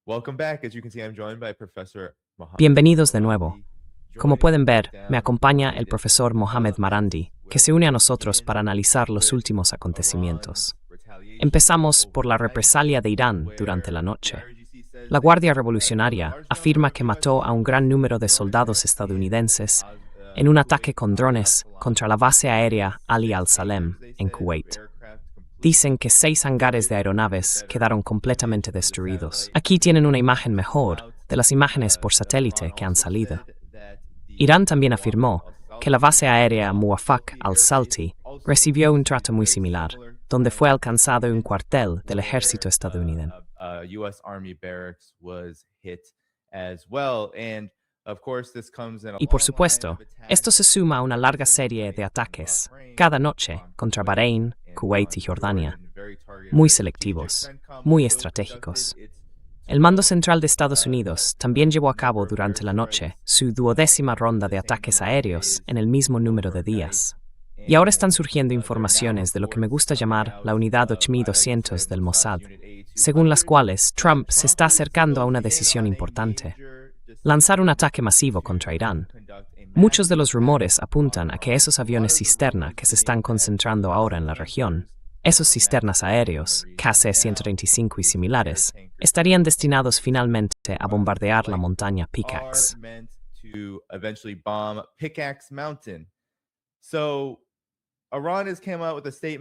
Welcome back. As you can see, I'm joined by Professor Mohammed Bienvenidos de nuevo. Marandi. Como pueden ver, me Joining acompaña el us profesor Mohamed Marandi, que se une a nosotros para analizar los últimos acontecimientos. Empezamos por la represalia de Irán durante la noche. La Guardia Revolucionaria afirma que mató a un gran número de soldados estadounidenses en un ataque con drones contra la base aérea Ali al-Salem en Kuwait. Dicen que 6 hangares de aeronaves quedaron completamente destruidos. Aquí tienen una imagen mejor de las imágenes por satélite que han salido. Irán también afirmó que la base aérea Muwafaq al-Salti recibió un trato muy similar, donde fue alcanzado un cuartel del ejército estadounidense. US Army barracks was hit as well. Y por supuesto, esto se suma a una larga serie de ataques, cada noche, contra Bahrein, Kuwait y Jordania, muy selectivos, muy estratégicos. El Mando Central de Estados Unidos también llevó a cabo durante la noche su 12ª ronda de ataques aéreos en el mismo número de días. Y ahora están surgiendo informaciones de lo que me gusta llamar la unidad 8200 del Mossad, según las cuales Trump se está acercando a una decisión importante: lanzar un ataque masivo contra Irán. Muchos de los rumores apuntan a que esos aviones cisterna que se están concentrando ahora en la región, esos cisternas aéreos, KC-135 y similares, estarían destinados finalmente a bombardear la montaña Pickaxe.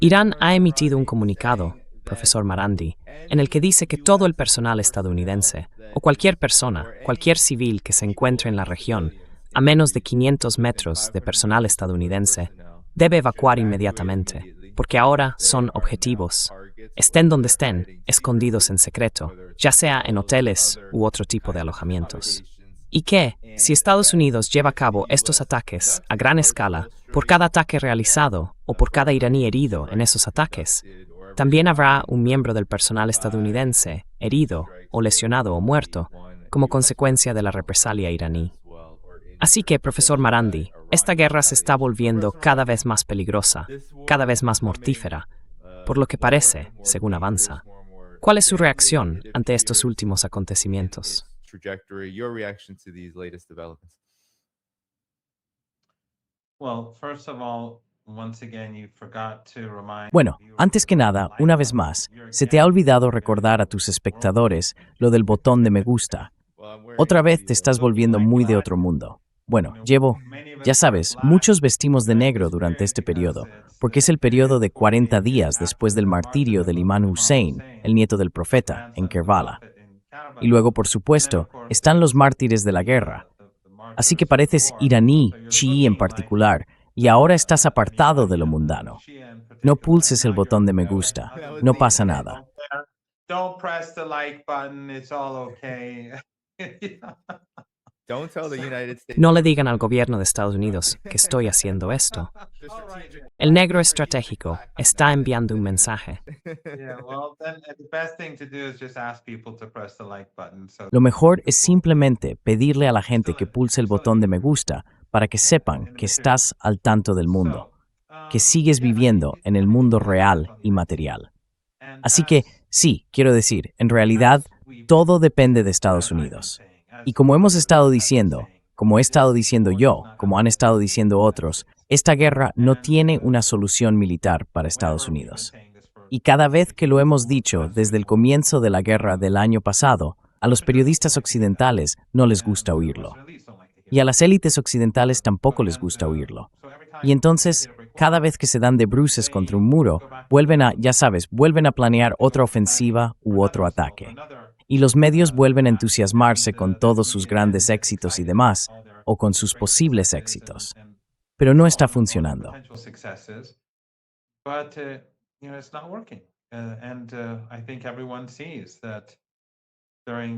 Irán ha emitido un comunicado, profesor Marandi, en el que dice que todo el personal estadounidense, o cualquier persona, cualquier civil que se encuentre en la región, a menos de 500 metros de personal estadounidense, debe evacuar inmediatamente, porque ahora son objetivos, estén donde estén, escondidos en secreto, ya sea en hoteles u otro tipo de alojamientos. Y que, si Estados Unidos lleva a cabo estos ataques a gran escala, por cada ataque realizado o por cada iraní herido en esos ataques, también habrá un miembro del personal estadounidense herido o lesionado o muerto como consecuencia de la represalia iraní. Así que, profesor Marandi, esta guerra se está volviendo cada vez más peligrosa, cada vez más mortífera, por lo que parece, según avanza. ¿Cuál es su reacción ante estos últimos acontecimientos? Bueno, antes que nada, una vez más, se te ha olvidado recordar a tus espectadores lo del botón de me gusta. Otra vez te estás volviendo muy de otro mundo. Bueno, ya sabes, muchos vestimos de negro durante este periodo, porque es el periodo de 40 días después del martirio del Imam Hussein, el nieto del profeta, en Kerbala. Y luego, por supuesto, están los mártires de la guerra. Así que pareces iraní, chií en particular, y ahora estás apartado de lo mundano. No pulses el botón de me gusta, no pasa nada. No le digan al gobierno de Estados Unidos que estoy haciendo esto. El negro estratégico está enviando un mensaje. Lo mejor es simplemente pedirle a la gente que pulse el botón de me gusta para que sepan que estás al tanto del mundo, que sigues viviendo en el mundo real y material. Así que, sí, quiero decir, en realidad, todo depende de Estados Unidos. Y como hemos estado diciendo, como he estado diciendo yo, como han estado diciendo otros, esta guerra no tiene una solución militar para Estados Unidos. Y cada vez que lo hemos dicho desde el comienzo de la guerra del año pasado, a los periodistas occidentales no les gusta oírlo. Y a las élites occidentales tampoco les gusta oírlo. Y entonces, cada vez que se dan de bruces contra un muro, vuelven a planear otra ofensiva u otro ataque. Y los medios vuelven a entusiasmarse con todos sus grandes éxitos y demás, o con sus posibles éxitos. Pero no está funcionando.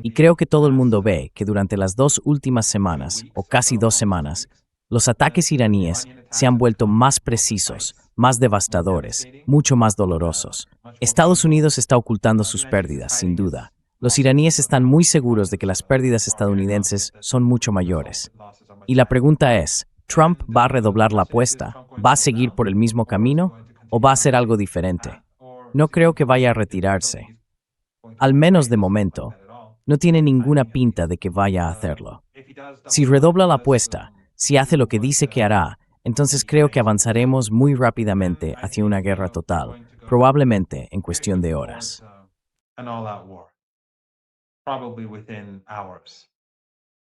Y creo que todo el mundo ve que durante las 2 últimas semanas, o casi 2 semanas, los ataques iraníes se han vuelto más precisos, más devastadores, mucho más dolorosos. Estados Unidos está ocultando sus pérdidas, sin duda. Los iraníes están muy seguros de que las pérdidas estadounidenses son mucho mayores. Y la pregunta es, ¿Trump va a redoblar la apuesta? ¿Va a seguir por el mismo camino? ¿O va a hacer algo diferente? No creo que vaya a retirarse. Al menos de momento. No tiene ninguna pinta de que vaya a hacerlo. Si redobla la apuesta, si hace lo que dice que hará, entonces creo que avanzaremos muy rápidamente hacia una guerra total, probablemente en cuestión de horas. An all-out war, probably within hours.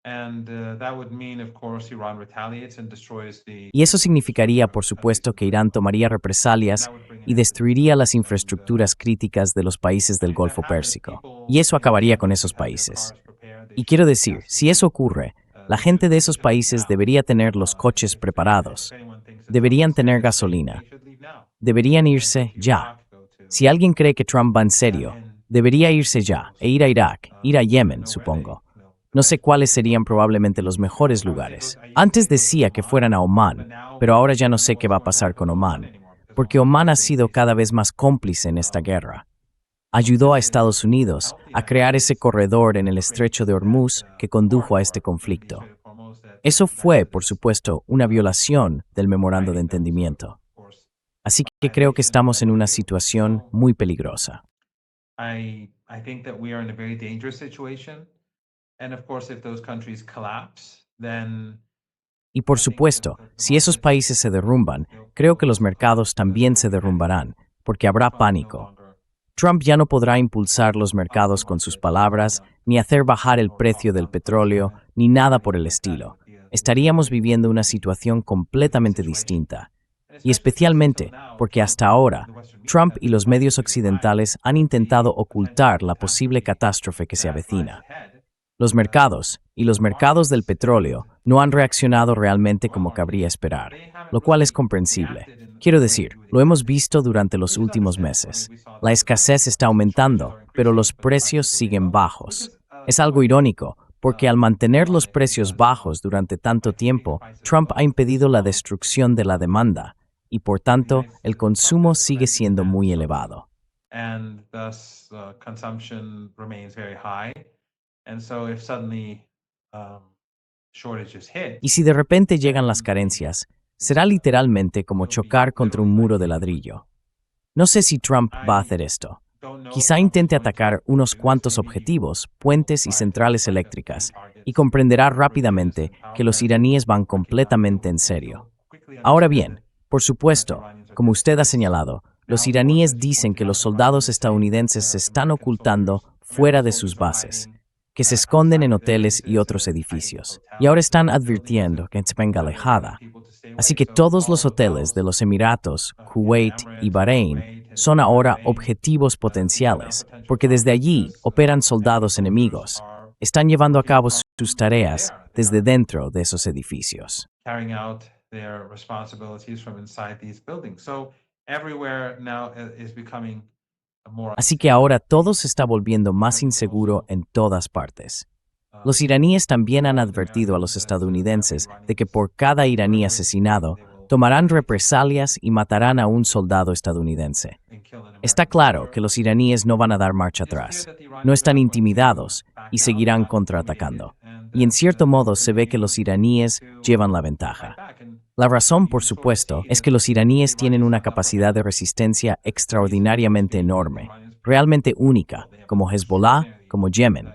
And that would mean, of course, Iran retaliates and destroys the. Y eso significaría, por supuesto, que Irán tomaría represalias y destruiría las infraestructuras críticas de los países del Golfo Pérsico. Y eso acabaría con esos países. Y quiero decir, si eso ocurre, la gente de esos países debería tener los coches preparados, deberían tener gasolina, deberían irse ya. Si alguien cree que Trump va en serio, debería irse ya e ir a Irak, ir a Yemen, supongo. No sé cuáles serían probablemente los mejores lugares. Antes decía que fueran a Omán, pero ahora ya no sé qué va a pasar con Omán, porque Omán ha sido cada vez más cómplice en esta guerra. Ayudó a Estados Unidos a crear ese corredor en el estrecho de Hormuz que condujo a este conflicto. Eso fue, por supuesto, una violación del memorando de entendimiento. Así que creo que estamos en una situación muy peligrosa. I think that we are in a very dangerous situation. And of course, if those countries collapse, then Y por supuesto, si esos países se derrumban, creo que los mercados también se derrumbarán, porque habrá pánico. Trump ya no podrá impulsar los mercados con sus palabras, ni hacer bajar el precio del petróleo, ni nada por el estilo. Estaríamos viviendo una situación completamente distinta. Y especialmente porque hasta ahora, Trump y los medios occidentales han intentado ocultar la posible catástrofe que se avecina. Los mercados y los mercados del petróleo no han reaccionado realmente como cabría esperar, lo cual es comprensible. Quiero decir, lo hemos visto durante los últimos meses. La escasez está aumentando, pero los precios siguen bajos. Es algo irónico, porque al mantener los precios bajos durante tanto tiempo, Trump ha impedido la destrucción de la demanda, y por tanto, el consumo sigue siendo muy elevado. and thus consumption remains very high. And so if suddenly shortages hit, Y si de repente llegan las carencias, será literalmente como chocar contra un muro de ladrillo. No sé si Trump va a hacer esto. Quizá intente atacar unos cuantos objetivos, puentes y centrales eléctricas, y comprenderá rápidamente que los iraníes van completamente en serio. Ahora bien, por supuesto, como usted ha señalado, los iraníes dicen que los soldados estadounidenses se están ocultando fuera de sus bases, que se esconden en hoteles y otros edificios, y ahora están advirtiendo que es alejada. Así que todos los hoteles de los Emiratos, Kuwait y Bahrein son ahora objetivos potenciales, porque desde allí operan soldados enemigos. Están llevando a cabo sus tareas desde dentro de esos edificios. carrying out their responsibilities from inside these buildings. So everywhere now is becoming more. Así que ahora todo se está volviendo más inseguro en todas partes. Los iraníes también han advertido a los estadounidenses de que por cada iraní asesinado, tomarán represalias y matarán a un soldado estadounidense. Está claro que los iraníes no van a dar marcha atrás, no están intimidados y seguirán contraatacando. Y en cierto modo se ve que los iraníes llevan la ventaja. La razón, por supuesto, es que los iraníes tienen una capacidad de resistencia extraordinariamente enorme, realmente única, como Hezbollah, como Yemen.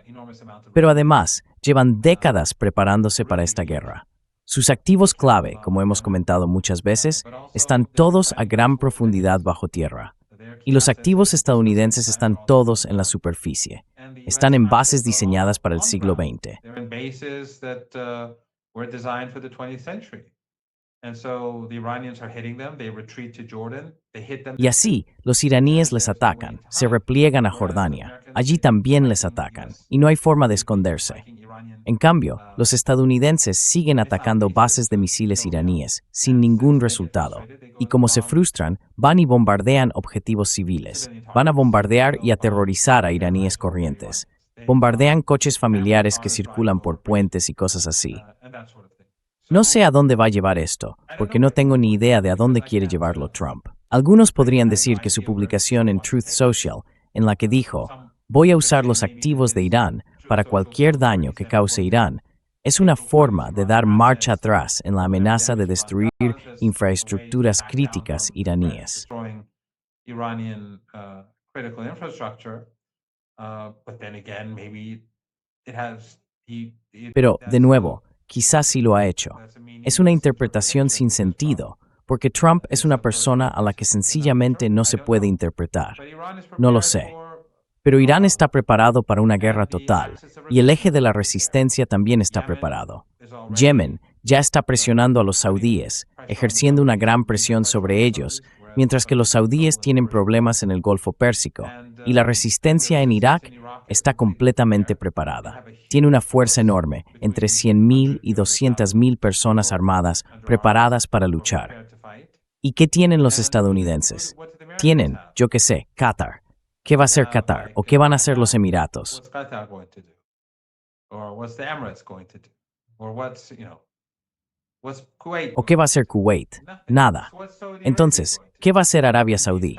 Pero además, llevan décadas preparándose para esta guerra. Sus activos clave, como hemos comentado muchas veces, están todos a gran profundidad bajo tierra. Y los activos estadounidenses están todos en la superficie. Están en bases diseñadas para el siglo XX. They're in bases that were designed for the 20th century. And so the Iranians are hitting them, they retreat to Jordan, they hit them. Y así, los iraníes les atacan, se repliegan a Jordania. Allí también les atacan, y no hay forma de esconderse. En cambio, los estadounidenses siguen atacando bases de misiles iraníes, sin ningún resultado. Y como se frustran, van y bombardean objetivos civiles. Van a bombardear y aterrorizar a iraníes corrientes. Bombardean coches familiares que circulan por puentes y cosas así. No sé a dónde va a llevar esto, porque no tengo ni idea de a dónde quiere llevarlo Trump. Algunos podrían decir que su publicación en Truth Social, en la que dijo, voy a usar los activos de Irán para cualquier daño que cause Irán, es una forma de dar marcha atrás en la amenaza de destruir infraestructuras críticas iraníes. Iranian critical infrastructure, but then again, maybe Pero, de nuevo, quizás sí lo ha hecho. Es una interpretación sin sentido, porque Trump es una persona a la que sencillamente no se puede interpretar. No lo sé. Pero Irán está preparado para una guerra total, y el eje de la resistencia también está preparado. Yemen ya está presionando a los saudíes, ejerciendo una gran presión sobre ellos, mientras que los saudíes tienen problemas en el Golfo Pérsico, y la resistencia en Irak está completamente preparada. Tiene una fuerza enorme, entre 100.000 y 200.000 personas armadas preparadas para luchar. ¿Y qué tienen los estadounidenses? Tienen, yo qué sé, Qatar. ¿Qué va a hacer Qatar? ¿O qué van a hacer los Emiratos? ¿O qué va a hacer Kuwait? Nada. Entonces, ¿qué va a hacer Arabia Saudí?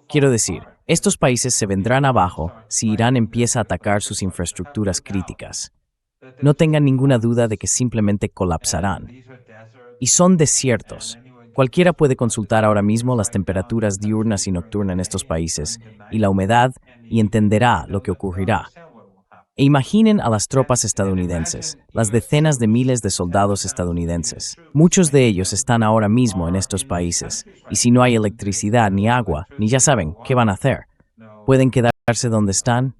Quiero decir, estos países se vendrán abajo si Irán empieza a atacar sus infraestructuras críticas. No tengan ninguna duda de que simplemente colapsarán. Y son desiertos. Cualquiera puede consultar ahora mismo las temperaturas diurnas y nocturnas en estos países y la humedad y entenderá lo que ocurrirá. E imaginen a las tropas estadounidenses, las decenas de miles de soldados estadounidenses. Muchos de ellos están ahora mismo en estos países, y si no hay electricidad ni agua, ni ya saben qué van a hacer. ¿Pueden quedarse donde están?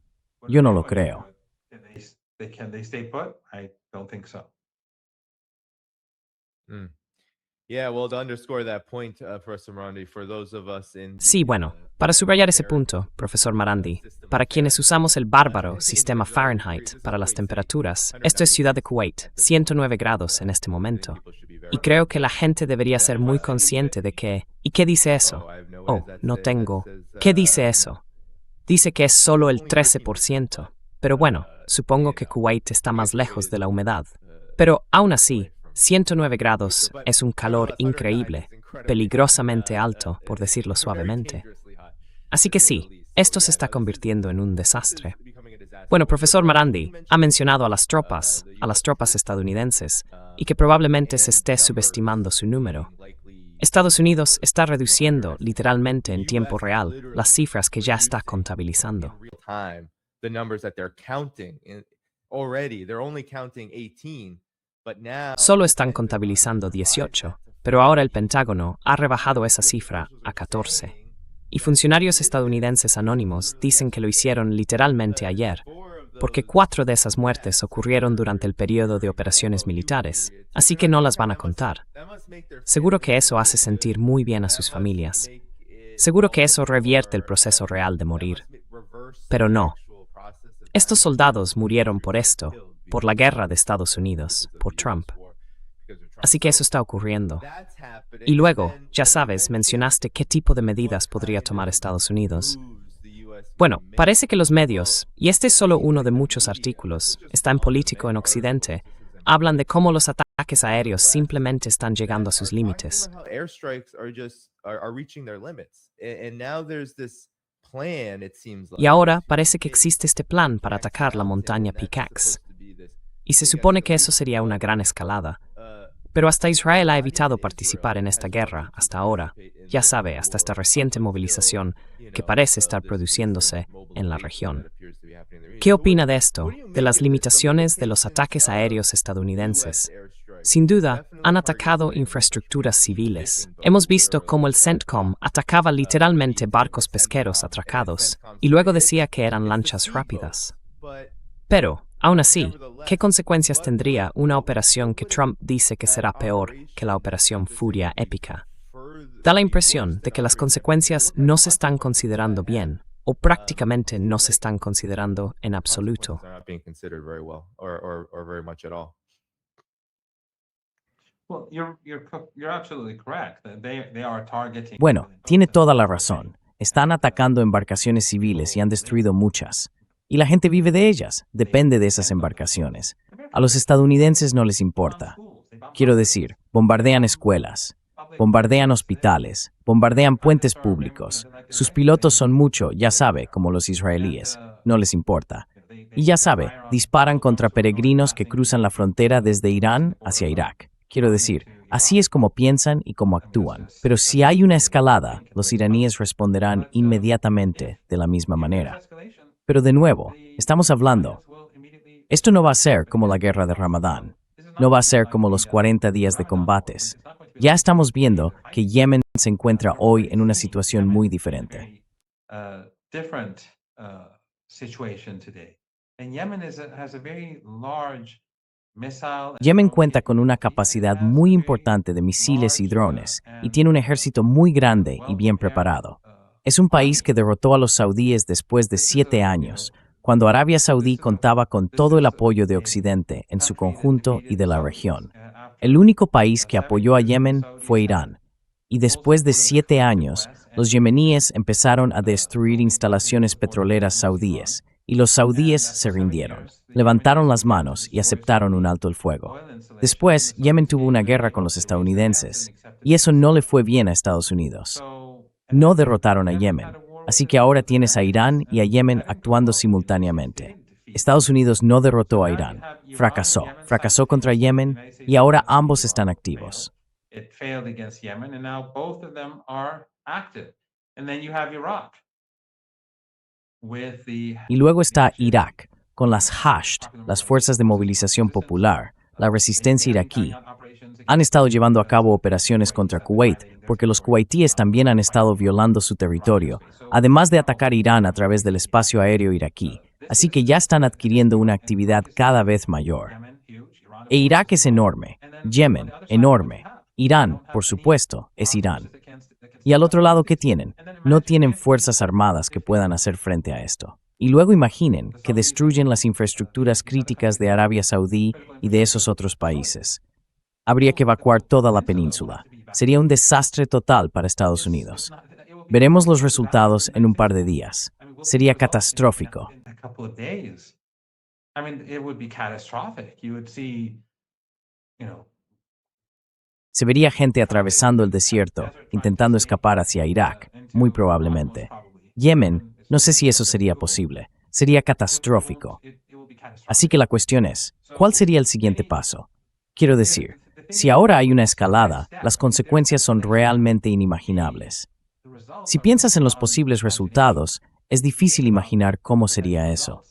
Yo no lo creo. Mm. Yeah, well, to underscore that point, Professor Morandi, for those of us in Sí, bueno, para subrayar ese punto, profesor Marandi, para quienes usamos el bárbaro sistema Fahrenheit para las temperaturas, esto es Ciudad de Kuwait, 109 grados en este momento. Y creo que la gente debería ser muy consciente de que... ¿Y qué dice eso? Oh, no tengo... ¿Qué dice eso? Dice que es solo el 13%. Pero bueno, supongo que Kuwait está más lejos de la humedad. Pero aún así, 109 grados es un calor increíble, peligrosamente alto, por decirlo suavemente. Así que sí, esto se está convirtiendo en un desastre. Bueno, profesor Marandi ha mencionado a las tropas estadounidenses, y que probablemente se esté subestimando su número. Estados Unidos está reduciendo literalmente en tiempo real las cifras que ya está contabilizando. the numbers that they're counting already. They're only counting 18. Solo están contabilizando 18, pero ahora el Pentágono ha rebajado esa cifra a 14. Y funcionarios estadounidenses anónimos dicen que lo hicieron literalmente ayer, porque 4 de esas muertes ocurrieron durante el periodo de operaciones militares, así que no las van a contar. Seguro que eso hace sentir muy bien a sus familias. Seguro que eso revierte el proceso real de morir. Pero no. Estos soldados murieron por esto, por la guerra de Estados Unidos, por Trump. Así que eso está ocurriendo. Y luego, ya sabes, mencionaste qué tipo de medidas podría tomar Estados Unidos. Bueno, parece que los medios, y este es solo uno de muchos artículos, está en Político en Occidente, hablan de cómo los ataques aéreos simplemente están llegando a sus límites. Y ahora parece que existe este plan para atacar la montaña Pickaxe. Y se supone que eso sería una gran escalada. Pero hasta Israel ha evitado participar en esta guerra hasta ahora, ya sabe, hasta esta reciente movilización que parece estar produciéndose en la región. ¿Qué opina de esto, de las limitaciones de los ataques aéreos estadounidenses? Sin duda, han atacado infraestructuras civiles. Hemos visto cómo el CENTCOM atacaba literalmente barcos pesqueros atracados y luego decía que eran lanchas rápidas. Pero, aún así, ¿qué consecuencias tendría una operación que Trump dice que será peor que la operación Furia Épica? Da la impresión de que las consecuencias no se están considerando bien, o prácticamente no se están considerando en absoluto. Bueno, tiene toda la razón. Están atacando embarcaciones civiles y han destruido muchas. Y la gente vive de ellas, depende de esas embarcaciones. A los estadounidenses no les importa. Quiero decir, bombardean escuelas, bombardean hospitales, bombardean puentes públicos. Sus pilotos son mucho, ya sabe, como los israelíes. No les importa. Y ya sabe, disparan contra peregrinos que cruzan la frontera desde Irán hacia Irak. Quiero decir, así es como piensan y como actúan. Pero si hay una escalada, los iraníes responderán inmediatamente de la misma manera. Pero de nuevo, estamos hablando. Esto no va a ser como la guerra de Ramadán. No va a ser como los 40 días de combates. Ya estamos viendo que Yemen se encuentra hoy en una situación muy diferente. Yemen cuenta con una capacidad muy importante de misiles y drones y tiene un ejército muy grande y bien preparado. Es un país que derrotó a los saudíes después de 7 años, cuando Arabia Saudí contaba con todo el apoyo de Occidente en su conjunto y de la región. El único país que apoyó a Yemen fue Irán. Y después de 7 años, los yemeníes empezaron a destruir instalaciones petroleras saudíes, y los saudíes se rindieron. Levantaron las manos y aceptaron un alto el fuego. Después, Yemen tuvo una guerra con los estadounidenses, y eso no le fue bien a Estados Unidos. No derrotaron a Yemen, así que ahora tienes a Irán y a Yemen actuando simultáneamente. Estados Unidos no derrotó a Irán, fracasó contra Yemen y ahora ambos están activos. Y luego está Irak, con las Hasht, las Fuerzas de Movilización Popular, la resistencia iraquí. Han estado llevando a cabo operaciones contra Kuwait porque los kuwaitíes también han estado violando su territorio, además de atacar Irán a través del espacio aéreo iraquí, así que ya están adquiriendo una actividad cada vez mayor. E Irak es enorme, Yemen, enorme. Irán, por supuesto, es Irán. Y al otro lado, ¿qué tienen? No tienen fuerzas armadas que puedan hacer frente a esto. Y luego imaginen que destruyen las infraestructuras críticas de Arabia Saudí y de esos otros países. Habría que evacuar toda la península. Sería un desastre total para Estados Unidos. Veremos los resultados en un par de días. Sería catastrófico. Se vería gente atravesando el desierto, intentando escapar hacia Irak, muy probablemente. Yemen, no sé si eso sería posible. Sería catastrófico. Así que la cuestión es, ¿cuál sería el siguiente paso? Quiero decir, si ahora hay una escalada, las consecuencias son realmente inimaginables. Si piensas en los posibles resultados, es difícil imaginar cómo sería eso.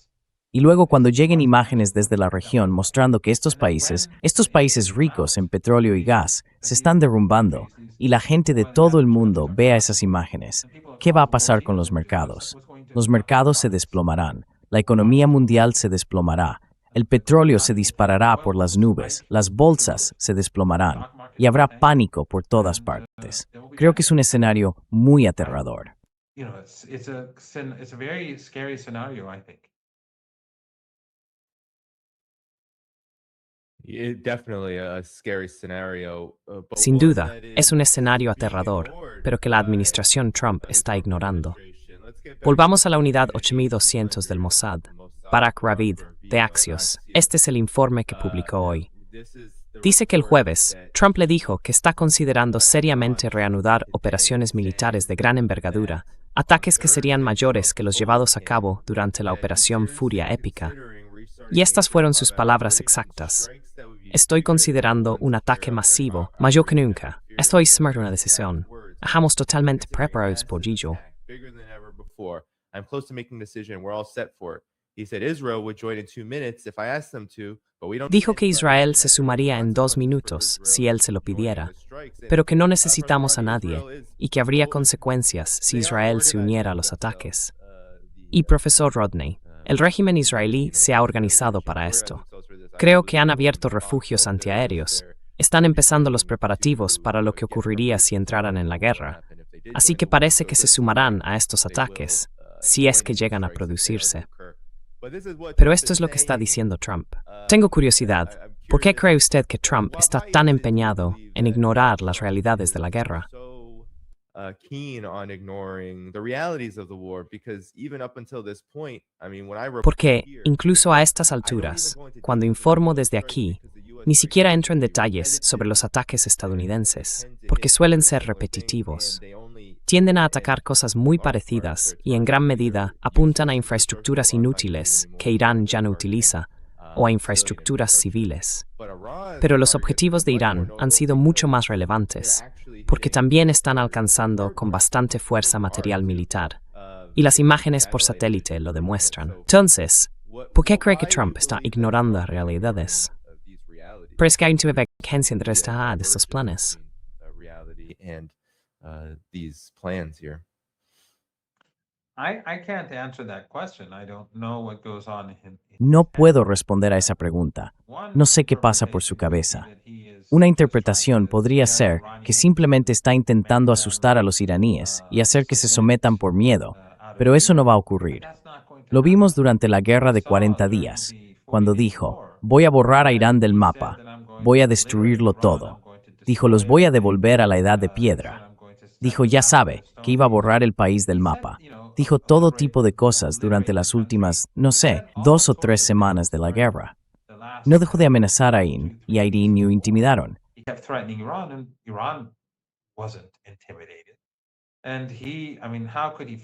Y luego cuando lleguen imágenes desde la región mostrando que estos países ricos en petróleo y gas, se están derrumbando, y la gente de todo el mundo vea esas imágenes, ¿qué va a pasar con los mercados? Los mercados se desplomarán, la economía mundial se desplomará, el petróleo se disparará por las nubes, las bolsas se desplomarán, y habrá pánico por todas partes. Creo que es un escenario muy aterrador. Sin duda, es un escenario aterrador, pero que la administración Trump está ignorando. Volvamos a la unidad 8200 del Mossad. Barak Ravid, de Axios. Este es el informe que publicó hoy. Dice que el jueves, Trump le dijo que está considerando seriamente reanudar operaciones militares de gran envergadura, ataques que serían mayores que los llevados a cabo durante la Operación Furia Épica. Y estas fueron sus palabras exactas. Estoy considerando un ataque masivo, mayor que nunca. Estoy smart una decisión. Estamos totalmente preparados por ello. Dijo que Israel se sumaría en 2 minutos si él se lo pidiera, pero que no necesitamos a nadie y que habría consecuencias si Israel se uniera a los ataques. Y profesor Rodney, el régimen israelí se ha organizado para esto. Creo que han abierto refugios antiaéreos. Están empezando los preparativos para lo que ocurriría si entraran en la guerra. Así que parece que se sumarán a estos ataques, si es que llegan a producirse. Pero esto es lo que está diciendo Trump. Tengo curiosidad. ¿Por qué cree usted que Trump está tan empeñado en ignorar las realidades de la guerra? Porque, incluso a estas alturas, cuando informo desde aquí, ni siquiera entro en detalles sobre los ataques estadounidenses, porque suelen ser repetitivos. Tienden a atacar cosas muy parecidas y en gran medida apuntan a infraestructuras inútiles que Irán ya no utiliza, o a infraestructuras civiles. Pero los objetivos de Irán han sido mucho más relevantes, porque también están alcanzando con bastante fuerza material militar, y las imágenes por satélite lo demuestran. Entonces, ¿Por qué cree que Trump está ignorando realidades? Pero es que hay una evidencia interesada de estos planes. I can't answer that question. I don't know what goes on in No his puedo head. responder a esa pregunta. One No sé qué pasa por su interpretation cabeza. could be that he is Una just interpretación trying to podría scare ser the que Iranians, simplemente está intentando make them, asustar a los iraníes y hacer que se sometan por miedo, out of pero eso no fear, va a but ocurrir. that's not going to Lo vimos happen. durante la guerra We de saw 40 during días, the 40 cuando Days dijo, War voy a borrar a that Irán del he mapa, said that I'm going voy to a liberate destruirlo Iran, todo. I'm going to Dijo, los destroy voy a everything. devolver a la edad de Said piedra. I'm going to set Dijo, them ya back to sabe, the que Stone iba a Age. borrar el país del He said, mapa. you know, Dijo todo liberate, tipo de cosas durante liberate las the country. últimas, no He sé, said all 2 o sorts 3 of semanas things de la during guerra. the last, No dejó de amenazar a Irán, 2, y a 3 Irán days lo of war. intimidaron. He kept threatening Iran, and Iran wasn't intimidated. And I mean, how could he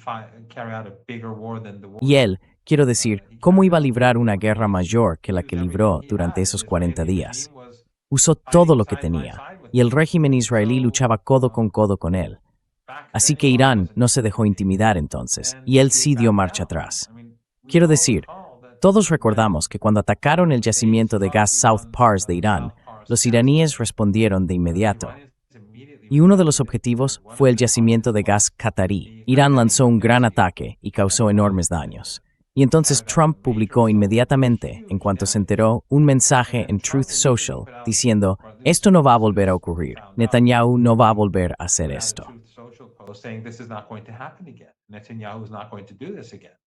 carry out a bigger war than the war? Y él, quiero decir, He ¿cómo carried iba a out librar una when guerra he mayor que la used que everything libró he durante had. esos The 40 Israeli días? regime was Usó todo fighting lo que side by tenía, side with y el him. régimen israelí So, luchaba codo con codo con él. back Así then que Iran Irán wasn't no se dejó intimidated, intimidar entonces, and y él he sí dio backed marcha down. atrás. I mean, we Quiero all decir, recall that todos when recordamos que cuando atacaron el the yacimiento base de gas of South Iran's, Pars de Irán, South Pars los gas iraníes plant, respondieron de the inmediato. Iranians immediately Y uno de los retaliated, objetivos and one fue of el the yacimiento de targets gas was qatarí. the Irán Qatari lanzó un gran embassy ataque y that causó enormes had daños. Y entonces carried out a Trump major publicó assault, inmediatamente, en huge cuanto se damage. enteró, un mensaje And en Trump Truth immediately Social put out, diciendo, or at least esto no va a as soon volver a as he ocurrir. found out, Netanyahu no va a volver a hacer put out a esto. Truth Social post saying this is not going to happen again. Netanyahu is not going to do this again.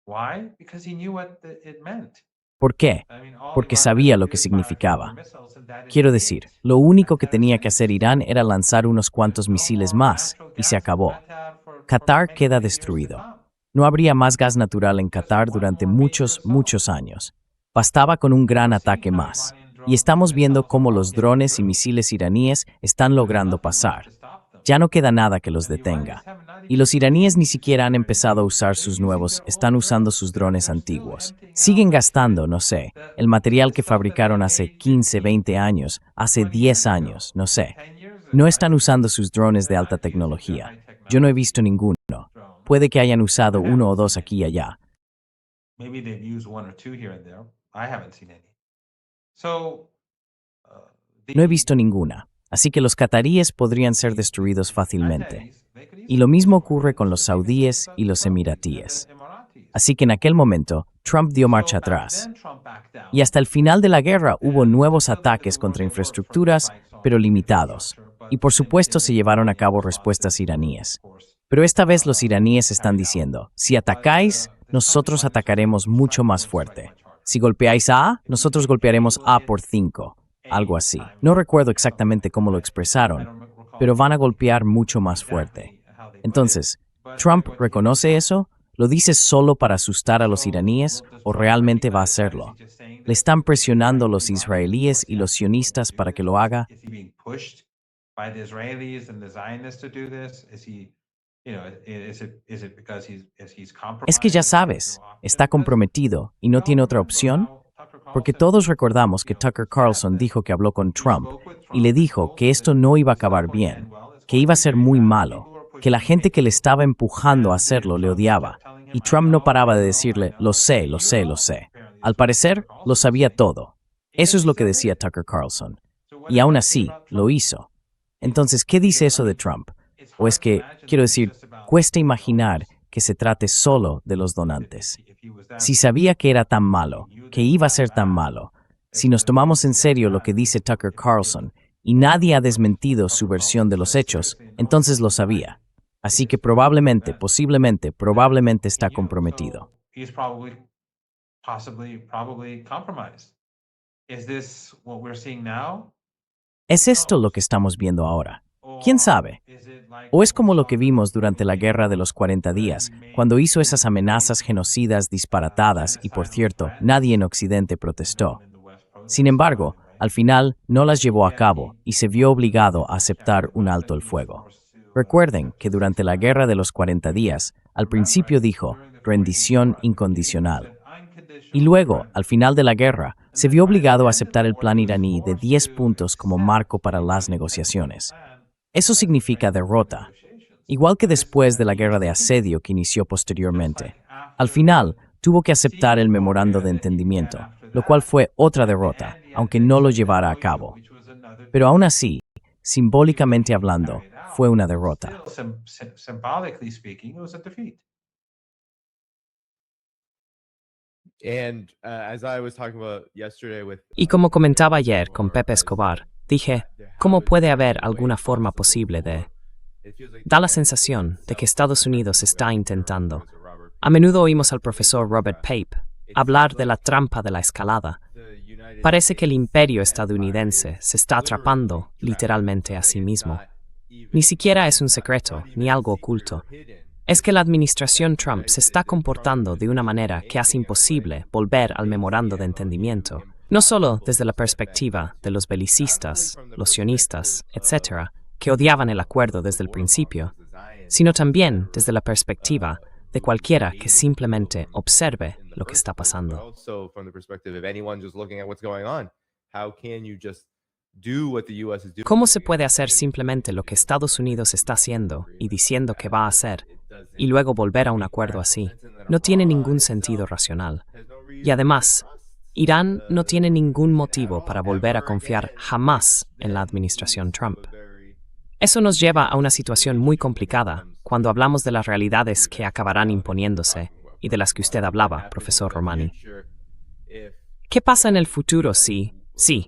Why? Because he knew what it meant. ¿Por qué? I mean, all Porque Iran had sabía to lo do que is fire a few more significaba. missiles, and that is Quiero it. decir, lo único que That tenía is que it. hacer Irán era lanzar unos cuantos No misiles more más, natural y se gas in acabó. Qatar for Qatar many, queda many years to destruido. come. No habría más gas natural en Just Qatar one durante more major muchos, assault. muchos años. Bastaba con un gran We're seeing ataque how más. Iranian Y drones estamos and viendo missiles cómo are los getting drones y through. misiles iraníes están There's logrando nothing left pasar. to stop them. Ya no queda nada que los And the Iranians detenga. have not Y even los iraníes ni used siquiera han their empezado a drones. usar They're sus using nuevos, their están old usando drones. sus They're drones still antiguos. emptying out Siguen the gastando, shit, no sé, the el material the que stuff that fabricaron they hace made 15, 15, 20 años, hace 20 10 years ago, años, no sé. 10 years No ago. I están don't usando know. sus drones de They're alta not using their tecnología. high Yo no he technology visto ninguno. drones. Puede que hayan I usado uno o haven't dos seen aquí y any. allá. Maybe they've used one or two here and there. I haven't seen any. So, No he visto ninguna. Así que los cataríes podrían ser destruidos fácilmente. Y lo mismo ocurre con los saudíes y los emiratíes. Así que en aquel momento, Trump dio marcha atrás. Y hasta el final de la guerra hubo nuevos ataques contra infraestructuras, pero limitados. Y por supuesto se llevaron a cabo respuestas iraníes. Pero esta vez los iraníes están diciendo, si atacáis, nosotros atacaremos mucho más fuerte. Si golpeáis a A, nosotros golpearemos A por 5. Algo así. No recuerdo exactamente cómo lo expresaron, pero van a golpear mucho más fuerte. Entonces, ¿Trump reconoce eso? ¿Lo dice solo para asustar a los iraníes o realmente va a hacerlo? ¿Le están presionando los israelíes y los sionistas para que lo haga? Es que ya sabes, está comprometido y no tiene otra opción. Porque todos recordamos que Tucker Carlson dijo que habló con Trump y le dijo que esto no iba a acabar bien, que iba a ser muy malo, que la gente que le estaba empujando a hacerlo le odiaba, y Trump no paraba de decirle, lo sé, lo sé, lo sé. Al parecer, lo sabía todo. Eso es lo que decía Tucker Carlson. Y aún así, lo hizo. Entonces, ¿qué dice eso de Trump? O es que, quiero decir, cuesta imaginar que se trate solo de los donantes. Si sabía que era tan malo, que iba a ser tan malo, si nos tomamos en serio lo que dice Tucker Carlson y nadie ha desmentido su versión de los hechos, entonces lo sabía. Así que probablemente, posiblemente, probablemente está comprometido. ¿Es esto lo que estamos viendo ahora? ¿Quién sabe? ¿O es como lo que vimos durante la Guerra de los 40 días, cuando hizo esas amenazas genocidas disparatadas y, por cierto, nadie en Occidente protestó? Sin embargo, al final no las llevó a cabo y se vio obligado a aceptar un alto el fuego. Recuerden que durante la Guerra de los 40 días, al principio dijo, rendición incondicional. Y luego, al final de la guerra, se vio obligado a aceptar el plan iraní de 10 puntos como marco para las negociaciones. Eso significa derrota. Igual que después de la guerra de asedio que inició posteriormente. Al final, tuvo que aceptar el memorando de entendimiento, lo cual fue otra derrota, aunque no lo llevara a cabo. Pero aún así, simbólicamente hablando, fue una derrota. Symbolically speaking, it was a defeat. And as I was talking about yesterday with Y como comentaba ayer con Pepe Escobar, dije, ¿cómo puede haber alguna forma posible de...? Da la sensación de que Estados Unidos está intentando. A menudo oímos al profesor Robert Pape hablar de la trampa de la escalada. Parece que el imperio estadounidense se está atrapando literalmente a sí mismo. Ni siquiera es un secreto, ni algo oculto. Es que la administración Trump se está comportando de una manera que hace imposible volver al memorando de entendimiento, no solo desde la perspectiva de los belicistas, los sionistas, etc., que odiaban el acuerdo desde el principio, sino también desde la perspectiva de cualquiera que simplemente observe lo que está pasando. Also from the perspective of anyone just looking at what's going on, how can you just do what the US is doing? ¿Cómo se puede hacer simplemente lo que Estados Unidos está haciendo y diciendo que va a hacer, y luego volver a un acuerdo así? No tiene ningún sentido racional. Y además, Irán no tiene ningún motivo para volver a confiar jamás en la administración Trump. Eso nos lleva a una situación muy complicada cuando hablamos de las realidades que acabarán imponiéndose y de las que usted hablaba, profesor Romani. ¿Qué pasa en el futuro si,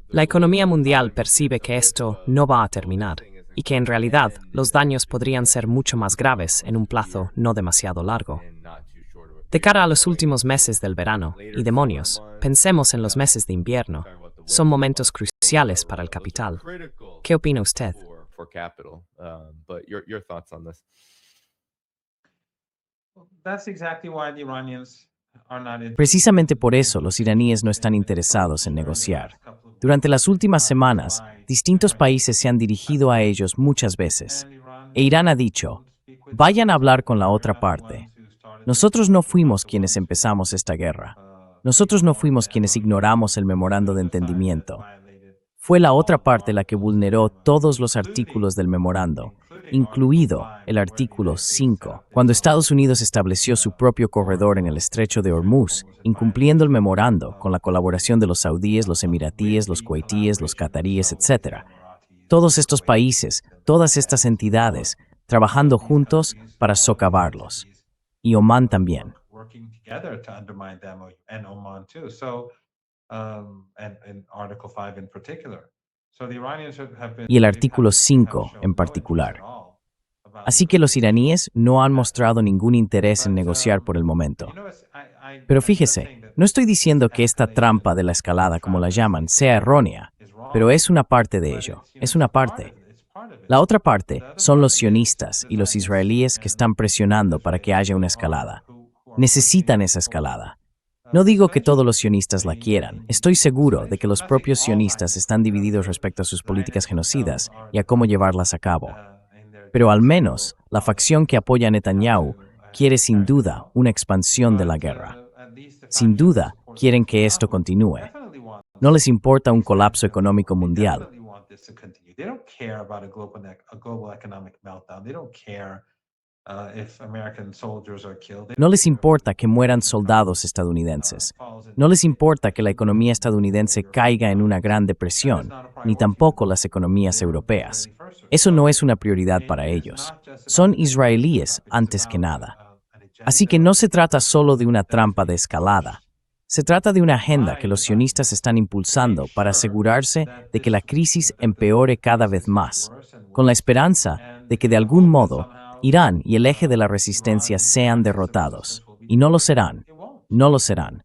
la economía mundial percibe que esto no va a terminar y que en realidad los daños podrían ser mucho más graves en un plazo no demasiado largo? De cara a los últimos meses del verano, y demonios, pensemos en los meses de invierno. Son momentos cruciales para el capital. ¿Qué opina usted? For capital, but your thoughts on this? That's exactly why the Iranians are not interested. Precisamente por eso los iraníes no están interesados en negociar. Durante las últimas semanas, distintos países se han dirigido a ellos muchas veces, e Irán ha dicho, vayan a hablar con la otra parte. Nosotros no fuimos quienes empezamos esta guerra. Nosotros no fuimos quienes ignoramos el memorando de entendimiento. Fue la otra parte la que vulneró todos los artículos del memorando, incluido el artículo 5, cuando Estados Unidos estableció su propio corredor en el estrecho de Hormuz, incumpliendo el memorando con la colaboración de los saudíes, los emiratíes, los kuwaitíes, los cataríes, etc. Todos estos países, todas estas entidades, trabajando juntos para socavarlos. Y Omán también. Working together to undermine the MOU, and Oman too. So, and Article 5 in particular. So the Iranians have been Y el artículo 5 en particular. Así que los iraníes no han mostrado ningún interés en negociar por el momento. Pero fíjese, no estoy diciendo que esta trampa de la escalada, como la llaman, sea errónea, pero es una parte de ello, es una parte. La otra parte son los sionistas y los israelíes que están presionando para que haya una escalada. Necesitan esa escalada. No digo que todos los sionistas la quieran. Estoy seguro de que los propios sionistas están divididos respecto a sus políticas genocidas y a cómo llevarlas a cabo. Pero al menos la facción que apoya a Netanyahu quiere sin duda una expansión de la guerra. Sin duda quieren que esto continúe. No les importa un colapso económico mundial. They don't care about a global economic meltdown. They don't care if American soldiers are killed. No les importa que mueran soldados estadounidenses. No les importa que la economía estadounidense caiga en una gran depresión, ni tampoco las economías europeas. Eso no es una prioridad para ellos. Son israelíes antes que nada. Así que no se trata solo de una trampa de escalada. Se trata de una agenda que los sionistas están impulsando para asegurarse de que la crisis empeore cada vez más, con la esperanza de que de algún modo Irán y el eje de la resistencia sean derrotados. Y no lo serán. No lo serán.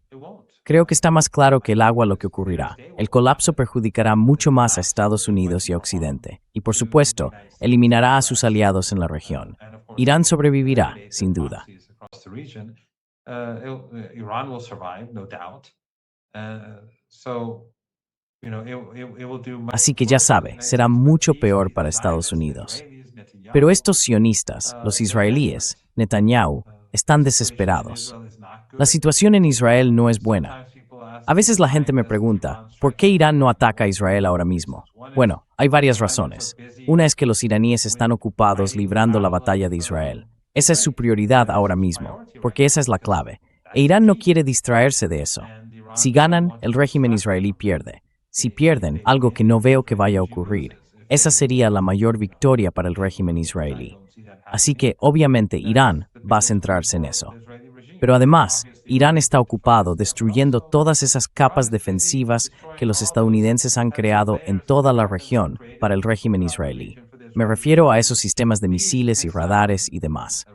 Creo que está más claro que el agua lo que ocurrirá. El colapso perjudicará mucho más a Estados Unidos y a Occidente. Y por supuesto, eliminará a sus aliados en la región. Irán sobrevivirá, sin duda. Iran will survive, no doubt. Así que ya sabe, será mucho peor para Estados Unidos. Pero estos sionistas, los israelíes, Netanyahu, están desesperados. La situación en Israel no es buena. A veces la gente me pregunta, ¿por qué Irán no ataca a Israel ahora mismo? Bueno, hay varias razones. Una es que los iraníes están ocupados librando la batalla de Israel. Esa es su prioridad ahora mismo, porque esa es la clave. E Irán no quiere distraerse de eso. Si ganan, el régimen israelí pierde. Si pierden, algo que no veo que vaya a ocurrir, esa sería la mayor victoria para el régimen israelí. Así que, obviamente, Irán va a centrarse en eso. Pero además, Irán está ocupado destruyendo todas esas capas defensivas que los estadounidenses han creado en toda la región para el régimen israelí. Me refiero a esos sistemas de misiles y radares y demás.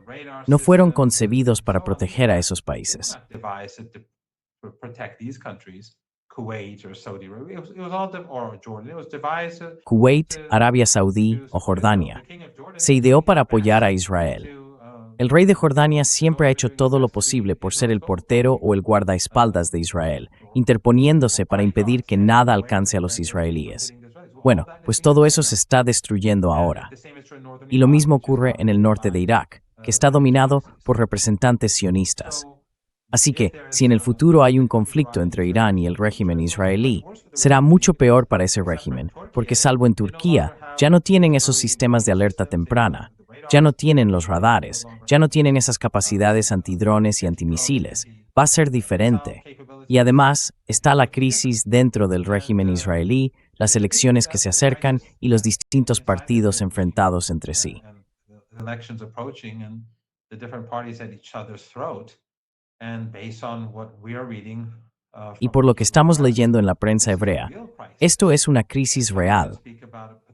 No fueron concebidos para proteger a esos países. Kuwait, Arabia Saudí o Jordania. Se ideó para apoyar a Israel. El rey de Jordania siempre ha hecho todo lo posible por ser el portero o el guardaespaldas de Israel, interponiéndose para impedir que nada alcance a los israelíes. Bueno, pues todo eso se está destruyendo ahora. Y lo mismo ocurre en el norte de Irak, que está dominado por representantes sionistas. Así que, si en el futuro hay un conflicto entre Irán y el régimen israelí, será mucho peor para ese régimen, porque salvo en Turquía, ya no tienen esos sistemas de alerta temprana, ya no tienen los radares, ya no tienen esas capacidades antidrones y antimisiles. Va a ser diferente. Y además, está la crisis dentro del régimen israelí, las elecciones que se acercan y los distintos partidos enfrentados entre sí. Y por lo que estamos leyendo en la prensa hebrea, esto es una crisis real.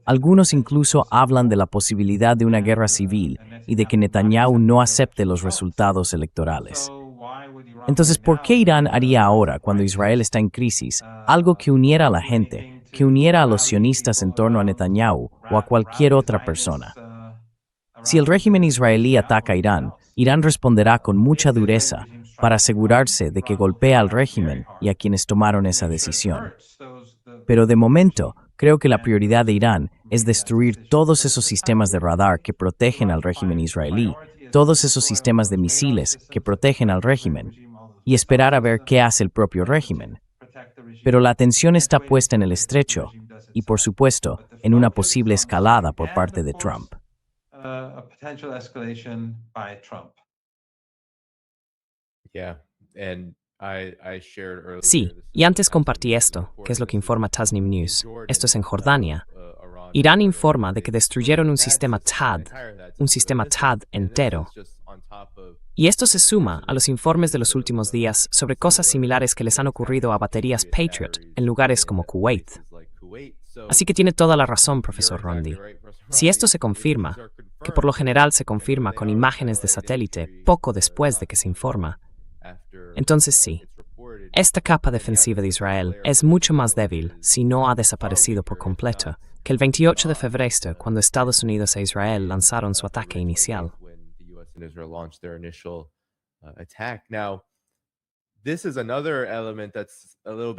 Algunos incluso hablan de la posibilidad de una guerra civil y de que Netanyahu no acepte los resultados electorales. Entonces, ¿por qué Irán haría ahora, cuando Israel está en crisis, algo que uniera a la gente, que uniera a los sionistas en torno a Netanyahu o a cualquier otra persona? Si el régimen israelí ataca a Irán, Irán responderá con mucha dureza para asegurarse de que golpea al régimen y a quienes tomaron esa decisión. Pero de momento, creo que la prioridad de Irán es destruir todos esos sistemas de radar que protegen al régimen israelí, todos esos sistemas de misiles que protegen al régimen, y esperar a ver qué hace el propio régimen. Pero la atención está puesta en el estrecho y, por supuesto, en una posible escalada por parte de Trump. Sí, y antes compartí esto, que es lo que informa Tasnim News. Esto es en Jordania. Irán informa de que destruyeron un sistema THAAD entero. Y esto se suma a los informes de los últimos días sobre cosas similares que les han ocurrido a baterías Patriot en lugares como Kuwait. Así que tiene toda la razón, profesor Rondi. Si esto se confirma, que por lo general se confirma con imágenes de satélite poco después de que se informa, entonces sí, esta capa defensiva de Israel es mucho más débil, si no ha desaparecido por completo, que el 28 de febrero, cuando Estados Unidos e Israel lanzaron su ataque inicial.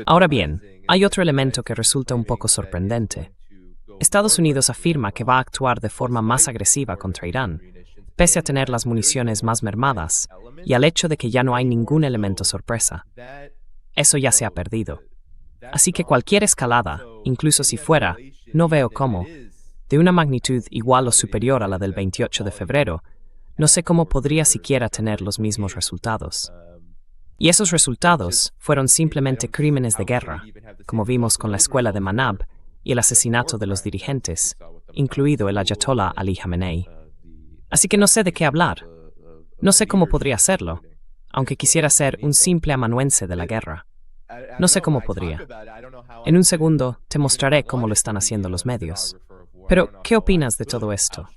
Ahora bien, hay otro elemento que resulta un poco sorprendente. Estados Unidos afirma que va a actuar de forma más agresiva contra Irán, pese a tener las municiones más mermadas, y al hecho de que ya no hay ningún elemento sorpresa. Eso ya se ha perdido. Así que cualquier escalada, incluso si fuera, no veo cómo, de una magnitud igual o superior a la del 28 de febrero, no sé cómo podría siquiera tener los mismos resultados. Y esos resultados fueron simplemente crímenes de guerra, como vimos con la escuela de Manab y el asesinato de los dirigentes, incluido el Ayatollah Ali Khamenei. Así que no sé de qué hablar. No sé cómo podría hacerlo, aunque quisiera ser un simple amanuense de la guerra. No sé cómo podría. En un segundo te mostraré cómo lo están haciendo los medios. Pero, ¿qué opinas de todo esto?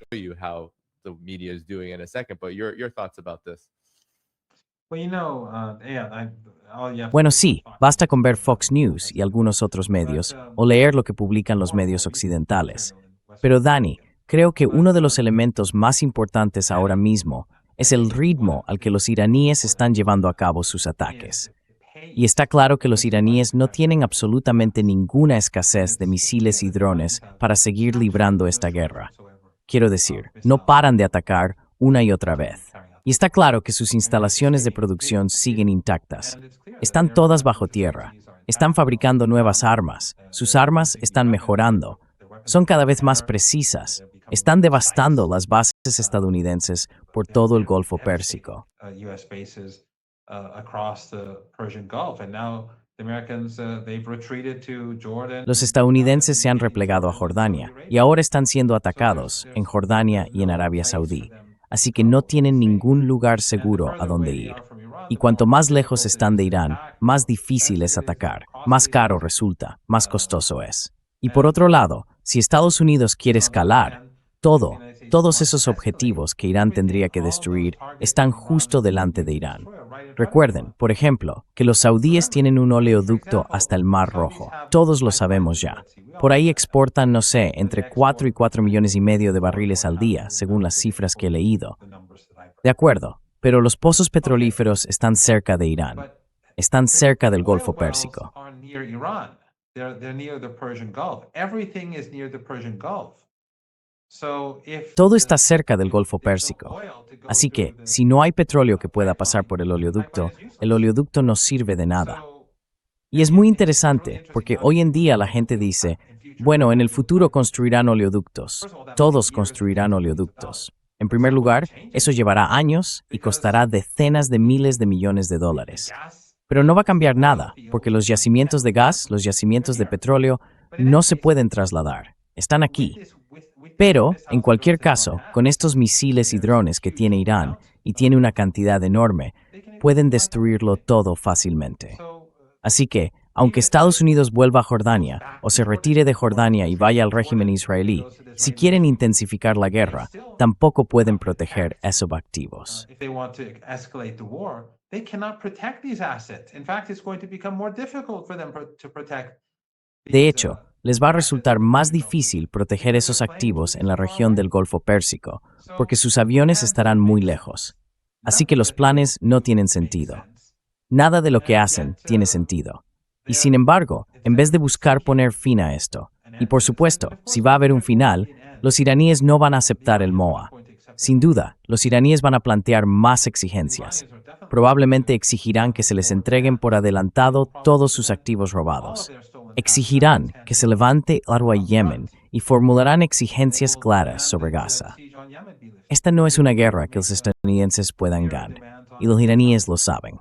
Bueno, sí, basta con ver Fox News y algunos otros medios o leer lo que publican los medios occidentales. Pero Dani, creo que uno de los elementos más importantes ahora mismo es el ritmo al que los iraníes están llevando a cabo sus ataques. Y está claro que los iraníes no tienen absolutamente ninguna escasez de misiles y drones para seguir librando esta guerra. Quiero decir, no paran de atacar una y otra vez. Y está claro que sus instalaciones de producción siguen intactas. Están todas bajo tierra. Están fabricando nuevas armas. Sus armas están mejorando. Son cada vez más precisas. Están devastando las bases estadounidenses por todo el Golfo Pérsico. across the Persian Gulf. And now the Americans, they've retreated to Jordan. Los estadounidenses se han replegado a Jordania y ahora están siendo atacados en Jordania y en Arabia Saudí, así que no tienen ningún lugar seguro a donde ir. Y cuanto más lejos están de Irán, más difícil es atacar, más caro resulta, más costoso es. Y por otro lado, si Estados Unidos quiere escalar, todos esos objetivos que Irán tendría que destruir están justo delante de Irán. Recuerden, por ejemplo, que los saudíes tienen un oleoducto hasta el Mar Rojo. Todos lo sabemos ya. Por ahí exportan, no sé, entre 4 y 4,5 millones de barriles al día, según las cifras que he leído. De acuerdo, pero los pozos petrolíferos están cerca de Irán. Están cerca del Golfo Pérsico. Todo está cerca del Golfo Pérsico. Así que, si no hay petróleo que pueda pasar por el oleoducto no sirve de nada. Y es muy interesante, porque hoy en día la gente dice, bueno, en el futuro construirán oleoductos. Todos construirán oleoductos. En primer lugar, eso llevará años y costará decenas de miles de millones de dólares. Pero no va a cambiar nada, porque los yacimientos de gas, los yacimientos de petróleo, no se pueden trasladar. Están aquí. Pero, en cualquier caso, con estos misiles y drones que tiene Irán, y tiene una cantidad enorme, pueden destruirlo todo fácilmente. Así que, aunque Estados Unidos vuelva a Jordania, o se retire de Jordania y vaya al régimen israelí, si quieren intensificar la guerra, tampoco pueden proteger esos activos. De hecho, les va a resultar más difícil proteger esos activos en la región del Golfo Pérsico, porque sus aviones estarán muy lejos. Así que los planes no tienen sentido. Nada de lo que hacen tiene sentido. Y sin embargo, en vez de buscar poner fin a esto, y por supuesto, si va a haber un final, los iraníes no van a aceptar el MOA. Sin duda, los iraníes van a plantear más exigencias. Probablemente exigirán que se les entreguen por adelantado todos sus activos robados. Exigirán que se levante el arma a Yemen y formularán exigencias claras sobre Gaza. Esta no es una guerra que los estadounidenses puedan ganar, y los iraníes lo saben.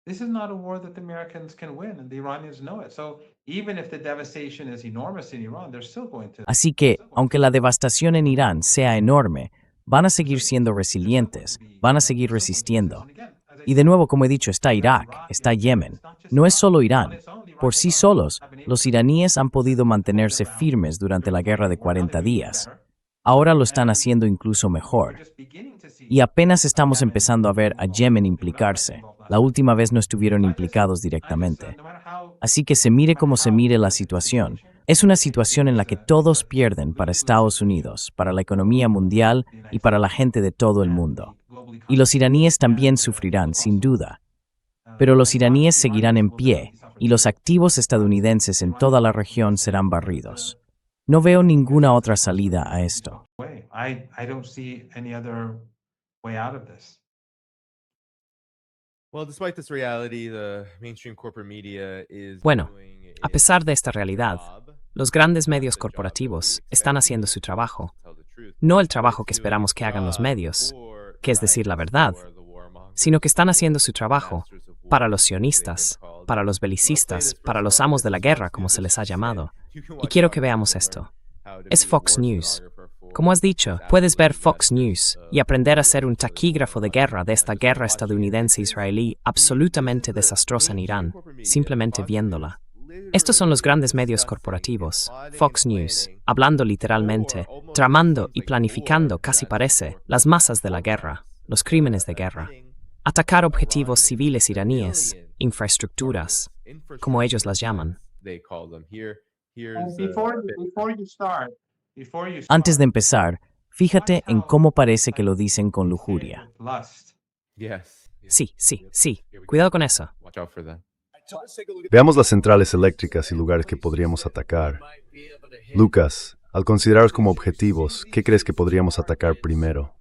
This is not a war that the Americans can win, and the Iranians know it. So even if the devastation is enormous in Iran, they're still going to. Así que, aunque la devastación en Irán sea enorme, van a seguir siendo resilientes, van a seguir resistiendo. Y de nuevo, como he dicho, está Irak, está Yemen. No es solo Irán. Por sí solos, los iraníes han podido mantenerse firmes durante la guerra de 40 días. Ahora lo están haciendo incluso mejor. Y apenas estamos empezando a ver a Yemen implicarse. La última vez no estuvieron implicados directamente. Así que se mire como se mire la situación, es una situación en la que todos pierden para Estados Unidos, para la economía mundial y para la gente de todo el mundo. Y los iraníes también sufrirán, sin duda. Pero los iraníes seguirán en pie y los activos estadounidenses en toda la región serán barridos. No veo ninguna otra salida a esto. Bueno, a pesar de esta realidad, los grandes medios corporativos están haciendo su trabajo. No el trabajo que esperamos que hagan los medios, que es decir la verdad, sino que están haciendo su trabajo para los sionistas, para los belicistas, para los amos de la guerra, como se les ha llamado. Y quiero que veamos esto. Es Fox News. Como has dicho, puedes ver Fox News y aprender a ser un taquígrafo de guerra de esta guerra estadounidense-israelí absolutamente desastrosa en Irán, simplemente viéndola. Estos son los grandes medios corporativos, Fox News, hablando literalmente, tramando y planificando, casi parece, las masas de la guerra, los crímenes de guerra. Atacar objetivos civiles iraníes, infraestructuras, como ellos las llaman. Antes de empezar, fíjate en cómo parece que lo dicen con lujuria. Sí. Cuidado con eso. Veamos las centrales eléctricas y lugares que podríamos atacar. Lucas, al considerarlos como objetivos, ¿qué crees que podríamos atacar primero?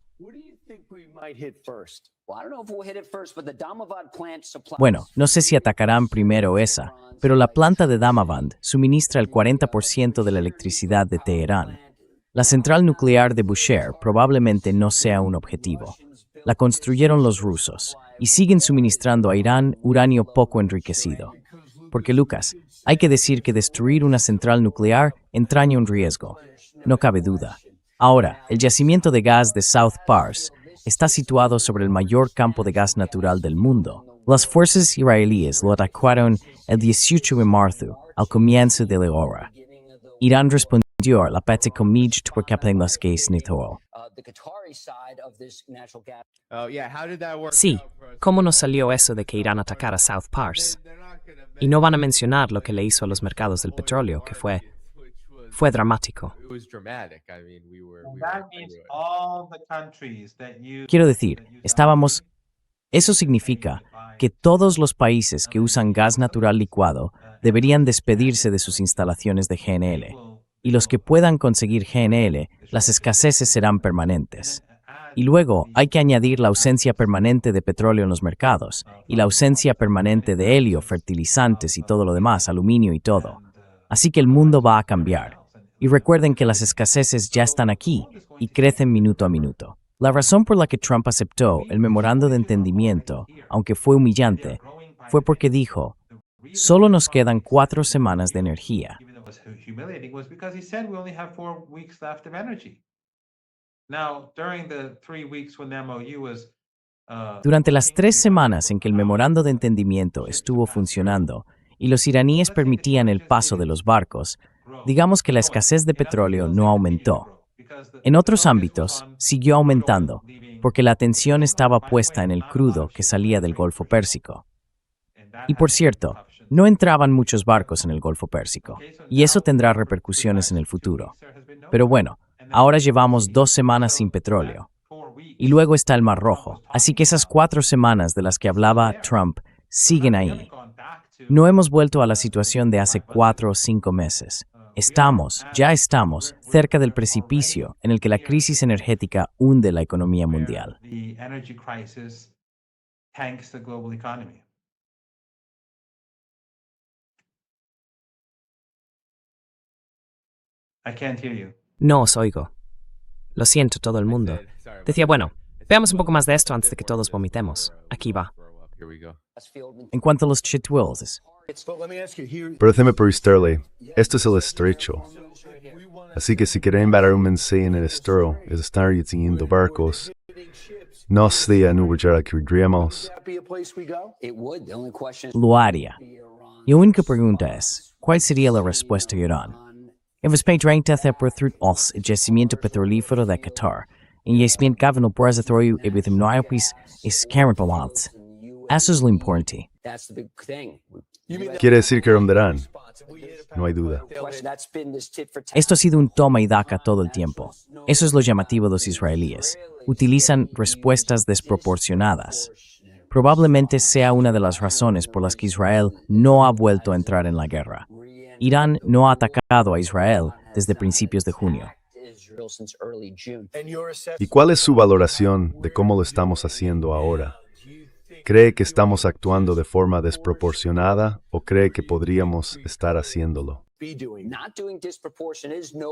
Bueno, no sé si atacarán primero esa, pero la planta de Damavand suministra el 40% de la electricidad de Teherán. La central nuclear de Bushehr probablemente no sea un objetivo. La construyeron los rusos, y siguen suministrando a Irán uranio poco enriquecido. Porque, Lucas, hay que decir que destruir una central nuclear entraña un riesgo. No cabe duda. Ahora, el yacimiento de gas de South Pars está situado sobre el mayor campo de gas natural del mundo. Las fuerzas israelíes lo atacaron el 18 de marzo, al comienzo de la hora. Irán respondió a la pete con mij tuercapen las gas natural. Oh, yeah, how did that work Sí, out for us? ¿cómo nos salió eso de que Irán atacara South Pars? Y no van a mencionar lo que le hizo a los mercados del petróleo, que fue dramático. It was dramatic. I mean, we were That means all the countries that use. Quiero decir, Eso significa que todos los países que usan gas natural licuado deberían despedirse de sus instalaciones de GNL, y los que puedan conseguir GNL, las escaseces serán permanentes. Y luego hay que añadir la ausencia permanente de petróleo en los mercados, y la ausencia permanente de helio, fertilizantes y todo lo demás, aluminio y todo. Así que el mundo va a cambiar. Y recuerden que las escaseces ya están aquí y crecen minuto a minuto. La razón por la que Trump aceptó el memorando de entendimiento, aunque fue humillante, fue porque dijo, solo nos quedan 4 semanas de energía. Even though it was humiliating, was because he said we only have 4 weeks left of energy. Now, during the 3 weeks when the MOU was Durante las 3 semanas en que el memorando de entendimiento estuvo funcionando y los iraníes permitían el paso de los barcos, digamos que la escasez de petróleo no aumentó. En otros ámbitos, siguió aumentando, porque la atención estaba puesta en el crudo que salía del Golfo Pérsico. Y por cierto, no entraban muchos barcos en el Golfo Pérsico, y eso tendrá repercusiones en el futuro. Pero bueno, ahora llevamos 2 semanas sin petróleo. Y luego está el Mar Rojo, así que esas 4 semanas de las que hablaba Trump siguen ahí. No hemos vuelto a la situación de hace 4 o 5 meses. Ya estamos cerca del precipicio en el que la crisis energética hunde la economía mundial. the energy crisis tanks the global economy. I can't hear you. No os oigo. Lo siento, todo el mundo. Decía, bueno, veamos un poco más de esto antes de que todos vomitemos. Aquí va. Here we go. En cuanto a los chitwills, Permíteme preguntarle, esto es el estrecho. Así que si quieren parar un mensaje en el estero, es estar yendo barcos. No sería un lugar que iríamos. lo haría. Y la única pregunta es, ¿cuál sería la respuesta de Irán? En respeto a por el yacimiento petrolífero de Qatar, en yacimiento gavino por el petróleo y el país es carentolante. Eso es lo importante. Quiere decir que rondarán. No hay duda. Esto ha sido un toma y daca todo el tiempo. Eso es lo llamativo de los israelíes. Utilizan respuestas desproporcionadas. Probablemente sea una de las razones por las que Israel no ha vuelto a entrar en la guerra. Irán no ha atacado a Israel desde principios de junio. ¿Y cuál es su valoración de cómo lo estamos haciendo ahora? ¿Cree que estamos actuando de forma desproporcionada o cree que podríamos estar haciéndolo?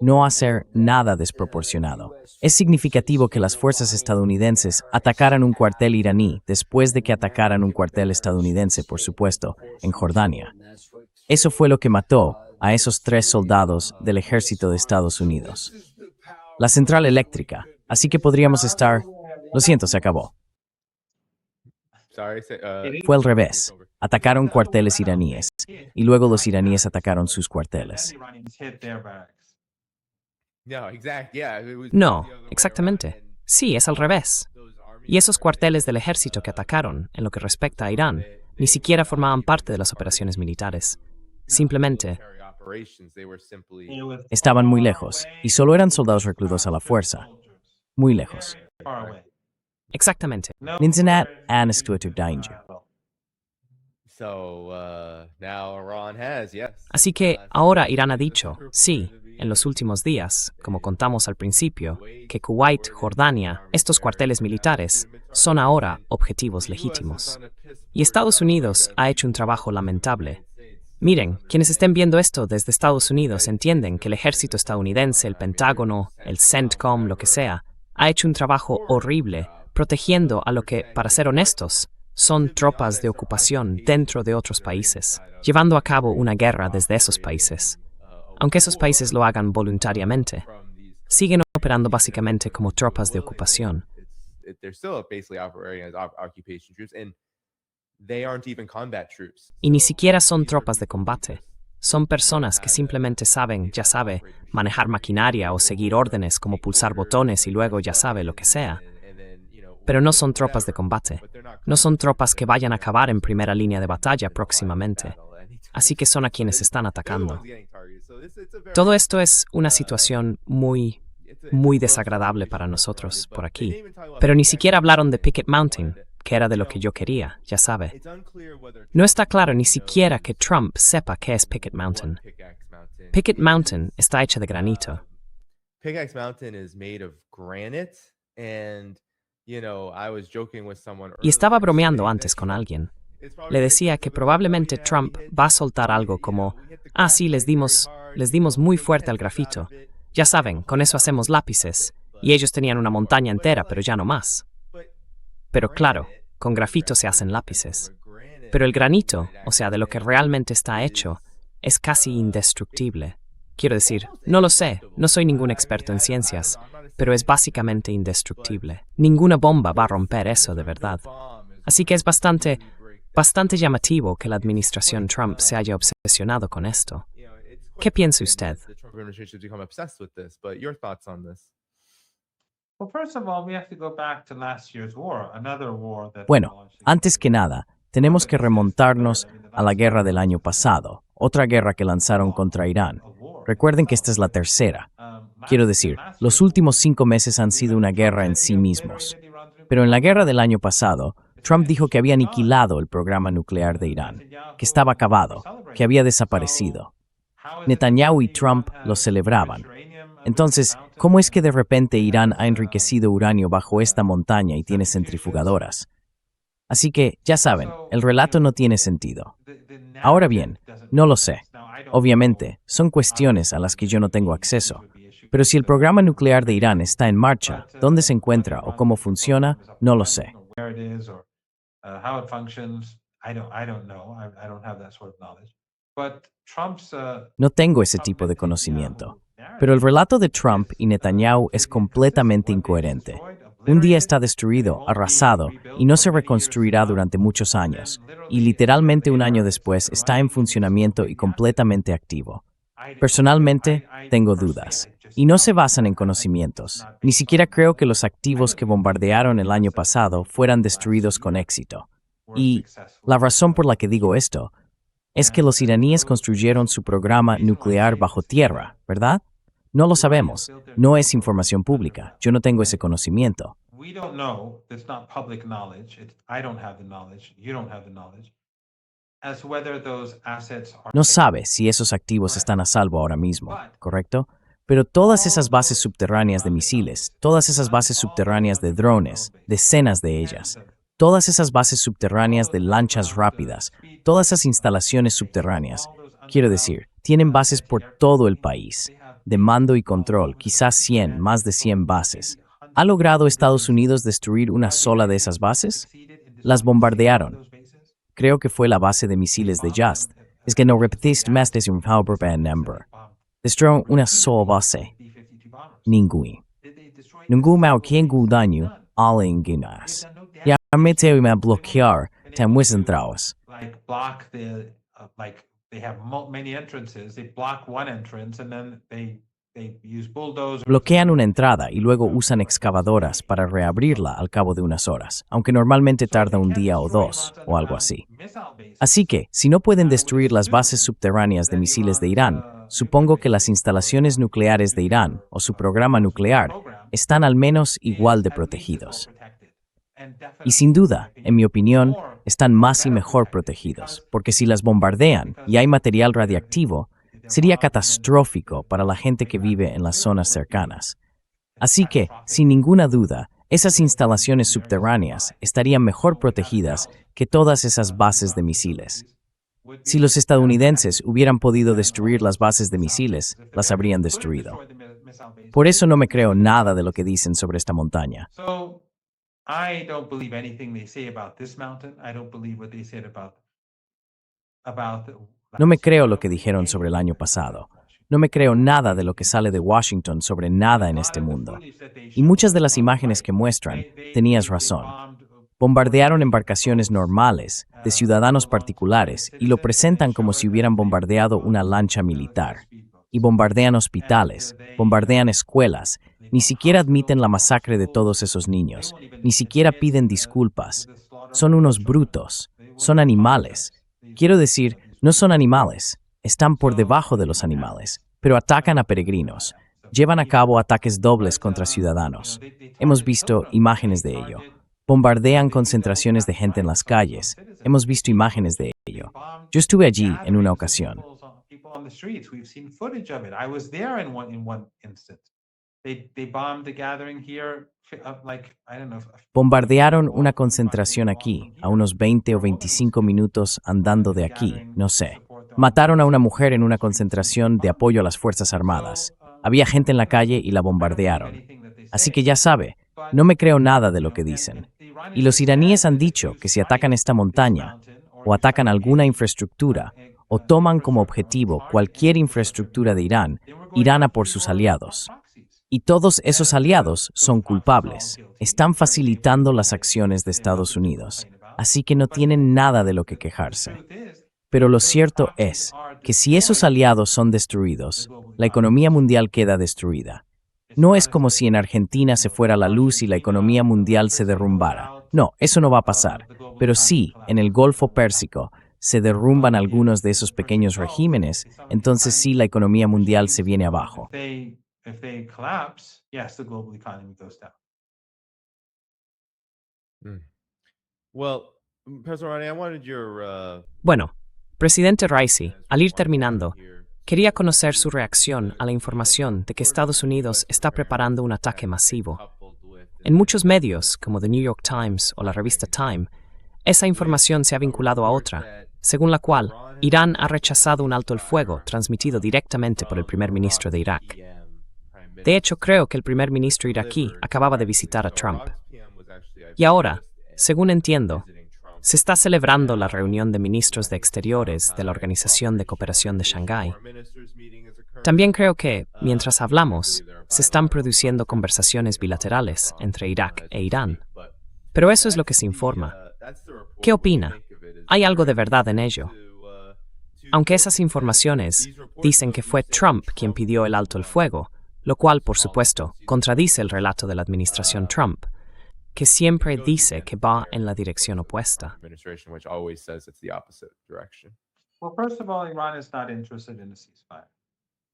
No hacer nada desproporcionado. Es significativo que las fuerzas estadounidenses atacaran un cuartel iraní después de que atacaran un cuartel estadounidense, por supuesto, en Jordania. Eso fue lo que mató a esos 3 soldados del ejército de Estados Unidos. La central eléctrica, así que podríamos estar... Lo siento, se acabó. Sorry. Fue al revés. Atacaron cuarteles iraníes y luego los iraníes atacaron sus cuarteles. The Iranians hit their barracks. No, exact. Yeah. It was No, the other way exactamente. around. Sí, es al revés. Y esos cuarteles del ejército que atacaron, en lo que respecta a Irán, ni siquiera formaban parte de las operaciones militares. Simplemente, Military operations, they were simply Estaban muy lejos y solo eran soldados recluidos a la fuerza. Muy lejos. Far away. exactamente. No Ninsinat anastuatu danger. So now Iran has, yes. Así que ahora Irán ha dicho, sí, en los últimos días, como contamos al principio, que Kuwait, Jordania, estos cuarteles militares, son ahora objetivos legítimos. Y Estados Unidos ha hecho un trabajo lamentable. Miren, quienes estén viendo esto desde Estados Unidos entienden que el ejército estadounidense, el Pentágono, el CENTCOM, lo que sea, ha hecho un trabajo horrible protegiendo a lo que, para ser honestos, son tropas de ocupación dentro de otros países, llevando a cabo una guerra desde esos países. Aunque esos países lo hagan voluntariamente, siguen operando básicamente como tropas de ocupación. They're still basically operating as occupation troops, and they aren't even combat troops. Y ni siquiera son tropas de combate. Son personas que simplemente saben, ya sabe, manejar maquinaria o seguir órdenes como pulsar botones y luego ya sabe lo que sea. Pero no son tropas de combate. No son tropas que vayan a acabar en primera línea de batalla próximamente. Así que son a quienes están atacando. Todo esto es una situación muy desagradable para nosotros por aquí. Pero ni siquiera hablaron de Picket Mountain, que era de lo que yo quería, ya sabe. No está claro ni siquiera que Trump sepa qué es Picket Mountain. Picket Mountain está hecha de granito. Pickaxe Mountain is made of granite, and I was joking with someone Y estaba earlier bromeando saying antes that con alguien. it's Le probably decía que probablemente Trump va a soltar algo como, sí, les dimos muy fuerte al grafito. Ya saben, con eso hacemos lápices. Y ellos tenían una montaña entera, pero ya no más. Pero claro, con grafito se hacen lápices. Pero el granito, o sea, de lo que realmente está hecho, es casi indestructible. Quiero decir, no lo sé, no soy ningún experto en ciencias, pero es básicamente indestructible. Ninguna bomba va a romper eso de verdad. Así que es bastante llamativo que la administración Trump se haya obsesionado con esto. ¿Qué piensa usted? The Trump administration has become obsessed with this, but your thoughts on this? Well, first of all, we have to go back to last year's war, another war that Bueno, launched antes que nada, tenemos que remontarnos a la guerra del año pasado, otra guerra que lanzaron contra Irán. Recuerden que esta es la tercera. Quiero decir, los últimos 5 meses han sido una guerra en sí mismos. Pero en la guerra del año pasado, Trump dijo que había aniquilado el programa nuclear de Irán, que estaba acabado, que había desaparecido. Netanyahu y Trump lo celebraban. Entonces, ¿cómo es que de repente Irán ha enriquecido uranio bajo esta montaña y tiene centrifugadoras? Así que, ya saben, el relato no tiene sentido. Ahora bien, no lo sé. Obviamente, son cuestiones a las que yo no tengo acceso. Pero si el programa nuclear de Irán está en marcha, ¿dónde se encuentra o cómo funciona? No lo sé. where it is or how it functions. I don't know. I don't have that sort of knowledge. But Trump's No tengo ese tipo de conocimiento. Pero el relato de Trump y Netanyahu es completamente incoherente. Un día está destruido, arrasado, y no se reconstruirá durante muchos años. Y literalmente un año después está en funcionamiento y completamente activo. Personalmente, tengo dudas. Y no se basan en conocimientos. Ni siquiera creo que los activos que bombardearon el año pasado fueran destruidos con éxito. Y la razón por la que digo esto es que los iraníes construyeron su programa nuclear bajo tierra, ¿verdad? No lo sabemos. No es información pública. Yo no tengo ese conocimiento. We don't know. It's not public knowledge. I don't have the knowledge. You don't have the knowledge. As to whether those assets are No sabe si esos activos están a salvo ahora mismo, ¿correcto? Pero todas esas bases subterráneas de misiles, todas esas bases subterráneas de drones, decenas de ellas, todas esas bases subterráneas de lanchas rápidas, todas esas instalaciones subterráneas, quiero decir, tienen bases por todo el país, de mando y control, quizás 100, más de 100 bases. ¿Ha logrado Estados Unidos destruir una sola de esas bases? Las bombardearon. Creo que fue la base de misiles de Just. Es que no repetiste más de un number. Destruyeron una sola base. Ningún. Ningún mau quien daño al ingunas. Ya me te voy a bloquear, te muestran traos. like block the like they have many entrances. They block one entrance and then they use bulldozers. Bloquean una entrada y luego usan excavadoras para reabrirla al cabo de unas horas, aunque normalmente tarda un día o dos, o algo así. Así que, si no pueden destruir las bases subterráneas de misiles de Irán, supongo que las instalaciones nucleares de Irán, o su programa nuclear, están al menos igual de protegidos. Y sin duda, en mi opinión, están más y mejor protegidos, porque si las bombardean y hay material radiactivo, sería catastrófico para la gente que vive en las zonas cercanas. Así que, sin ninguna duda, esas instalaciones subterráneas estarían mejor protegidas que todas esas bases de misiles. Si los estadounidenses hubieran podido destruir las bases de misiles, las habrían destruido. Por eso no me creo nada de lo que dicen sobre esta montaña. So I don't believe anything they say about this mountain. I don't believe what they said about No me last year. creo I lo don't que believe dijeron sobre el anything año that they said pasado. about Washington. No me creo nada de lo que sale de Washington sobre nada en este mundo. Y muchas de las imágenes que muestran, tenías razón. Bombardearon embarcaciones normales, de ciudadanos particulares, y lo presentan como si hubieran bombardeado una lancha militar. Y bombardean hospitales, bombardean escuelas, ni siquiera admiten la masacre de todos esos niños, ni siquiera piden disculpas. Son unos brutos, son animales. Quiero decir, no son animales, están por debajo de los animales, pero atacan a peregrinos. Llevan a cabo ataques dobles contra ciudadanos. Hemos visto imágenes de ello. Bombardean concentraciones de gente en las calles. Hemos visto imágenes de ello. Yo estuve allí en una ocasión. People on the streets. We've seen footage of it. I was there in one instance. They bombed the gathering here, like I don't know. Bombardearon una concentración aquí, a unos 20 o 25 minutos andando de aquí, no sé. Mataron a una mujer en una concentración de apoyo a las Fuerzas Armadas. Había gente en la calle y la bombardearon. Así que ya sabe, no me creo nada de lo que dicen. Y los iraníes han dicho que si atacan esta montaña, o atacan alguna infraestructura, o toman como objetivo cualquier infraestructura de Irán, irán a por sus aliados. Y todos esos aliados son culpables. Están facilitando las acciones de Estados Unidos. Así que no tienen nada de lo que quejarse. Pero lo cierto es que si esos aliados son destruidos, la economía mundial queda destruida. No es como si en Argentina se fuera la luz y la economía mundial se derrumbara. No, eso no va a pasar. Pero sí, en el Golfo Pérsico se derrumban algunos de esos pequeños regímenes, entonces sí la economía mundial se viene abajo. If they collapse, yes, the global economy goes down. Well, Professor Ronnie, I wanted your Bueno, presidente Raisi, al ir terminando, quería conocer su reacción a la información de que Estados Unidos está preparando un ataque masivo. En muchos medios, como The New York Times o la revista Time, esa información se ha vinculado a otra, según la cual Irán ha rechazado un alto el fuego transmitido directamente por el primer ministro de Irak. De hecho, creo que el primer ministro iraquí acababa de visitar a Trump. Y ahora, según entiendo, se está celebrando la reunión de ministros de Exteriores de la Organización de Cooperación de Shanghái. También creo que, mientras hablamos, se están produciendo conversaciones bilaterales entre Irak e Irán. Pero eso es lo que se informa. ¿Qué opina? ¿Hay algo de verdad en ello? Aunque esas informaciones dicen que fue Trump quien pidió el alto el fuego, lo cual, por supuesto, contradice el relato de la administración Trump, que siempre dice que va en la dirección opuesta. Well, first of all, Iran is not interested in a ceasefire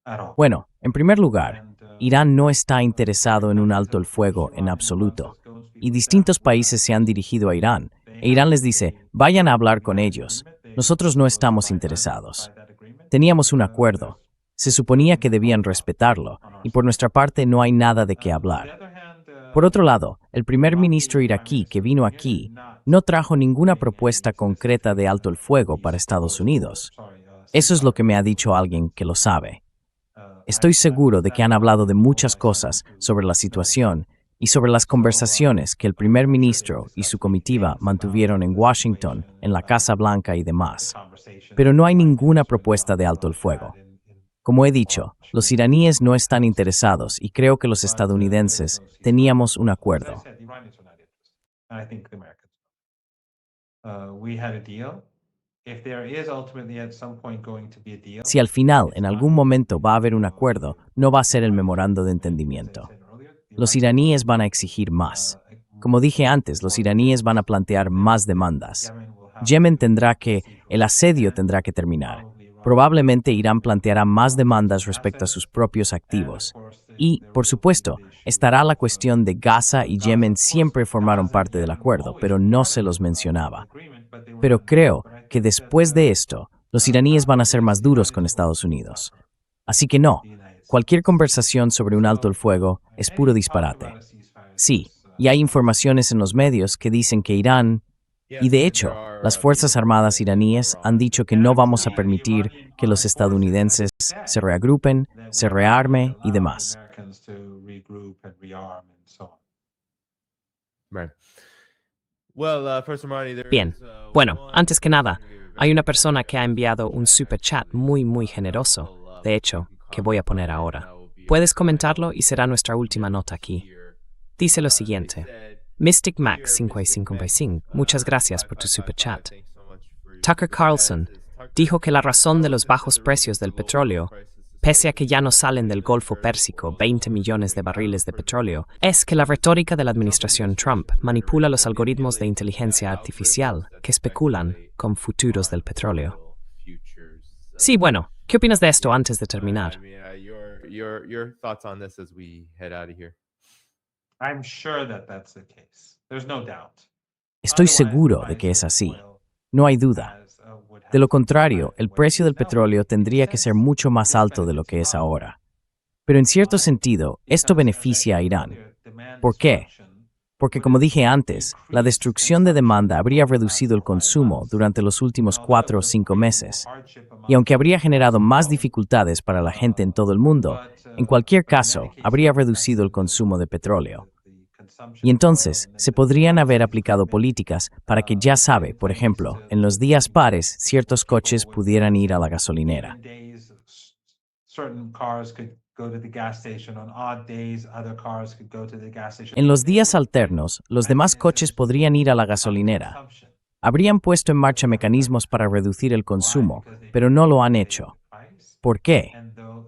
at all. Bueno, en primer lugar, Irán no está interesado en un alto el fuego en absoluto, y distintos países se han dirigido a Irán, e Irán les dice, vayan a hablar con ellos, nosotros no estamos interesados. Teníamos un acuerdo, se suponía que debían respetarlo, y por nuestra parte no hay nada de qué hablar. Por otro lado, el primer ministro iraquí que vino aquí no trajo ninguna propuesta concreta de alto el fuego para Estados Unidos. Eso es lo que me ha dicho alguien que lo sabe. Estoy seguro de que han hablado de muchas cosas sobre la situación y sobre las conversaciones que el primer ministro y su comitiva mantuvieron en Washington, en la Casa Blanca y demás. Pero no hay ninguna propuesta de alto el fuego. Como he dicho, los iraníes no están interesados y creo que los estadounidenses teníamos un acuerdo. Si al final, en algún momento, va a haber un acuerdo, no va a ser el memorando de entendimiento. Los iraníes van a exigir más. Como dije antes, los iraníes van a plantear más demandas. El asedio tendrá que terminar. Probablemente Irán planteará más demandas respecto a sus propios activos. Y, por supuesto, estará la cuestión de Gaza y Yemen siempre formaron parte del acuerdo, pero no se los mencionaba. Pero creo que después de esto, los iraníes van a ser más duros con Estados Unidos. Así que no, cualquier conversación sobre un alto el fuego es puro disparate. Sí, y hay informaciones en los medios que dicen que Irán... Y de hecho, las Fuerzas Armadas iraníes han dicho que no vamos a permitir que los estadounidenses se reagrupen, se rearme y demás. Right. Well, first Marty, Bien. Bueno, antes que nada, hay una persona que ha enviado un super chat muy, muy generoso, de hecho, que voy a poner ahora. Puedes comentarlo y será nuestra última nota aquí. Dice lo siguiente. Mystic Max 555, muchas gracias por tu super chat. Tucker Carlson dijo que la razón de los bajos precios del petróleo, pese a que ya no salen del Golfo Pérsico 20 millones de barriles de petróleo, es que la retórica de la administración Trump manipula los algoritmos de inteligencia artificial que especulan con futuros del petróleo. Sí, bueno, ¿qué opinas de esto antes de terminar? Your thoughts on this as we head out of here. I'm sure that that's the case. There's no doubt. Estoy seguro de que es así. No hay duda. De lo contrario, el precio del petróleo tendría que ser mucho más alto de lo que es ahora. Pero en cierto sentido, esto beneficia a Irán. ¿Por qué? Porque, como dije antes, la destrucción de demanda habría reducido el consumo durante los últimos 4 o 5 meses. Y aunque habría generado más dificultades para la gente en todo el mundo, en cualquier caso, habría reducido el consumo de petróleo. Y entonces, se podrían haber aplicado políticas para que, ya sabe, por ejemplo, en los días pares, ciertos coches pudieran ir a la gasolinera. En los días alternos, los demás coches podrían ir a la gasolinera. Habrían puesto en marcha mecanismos para reducir el consumo, pero no lo han hecho. ¿Por qué?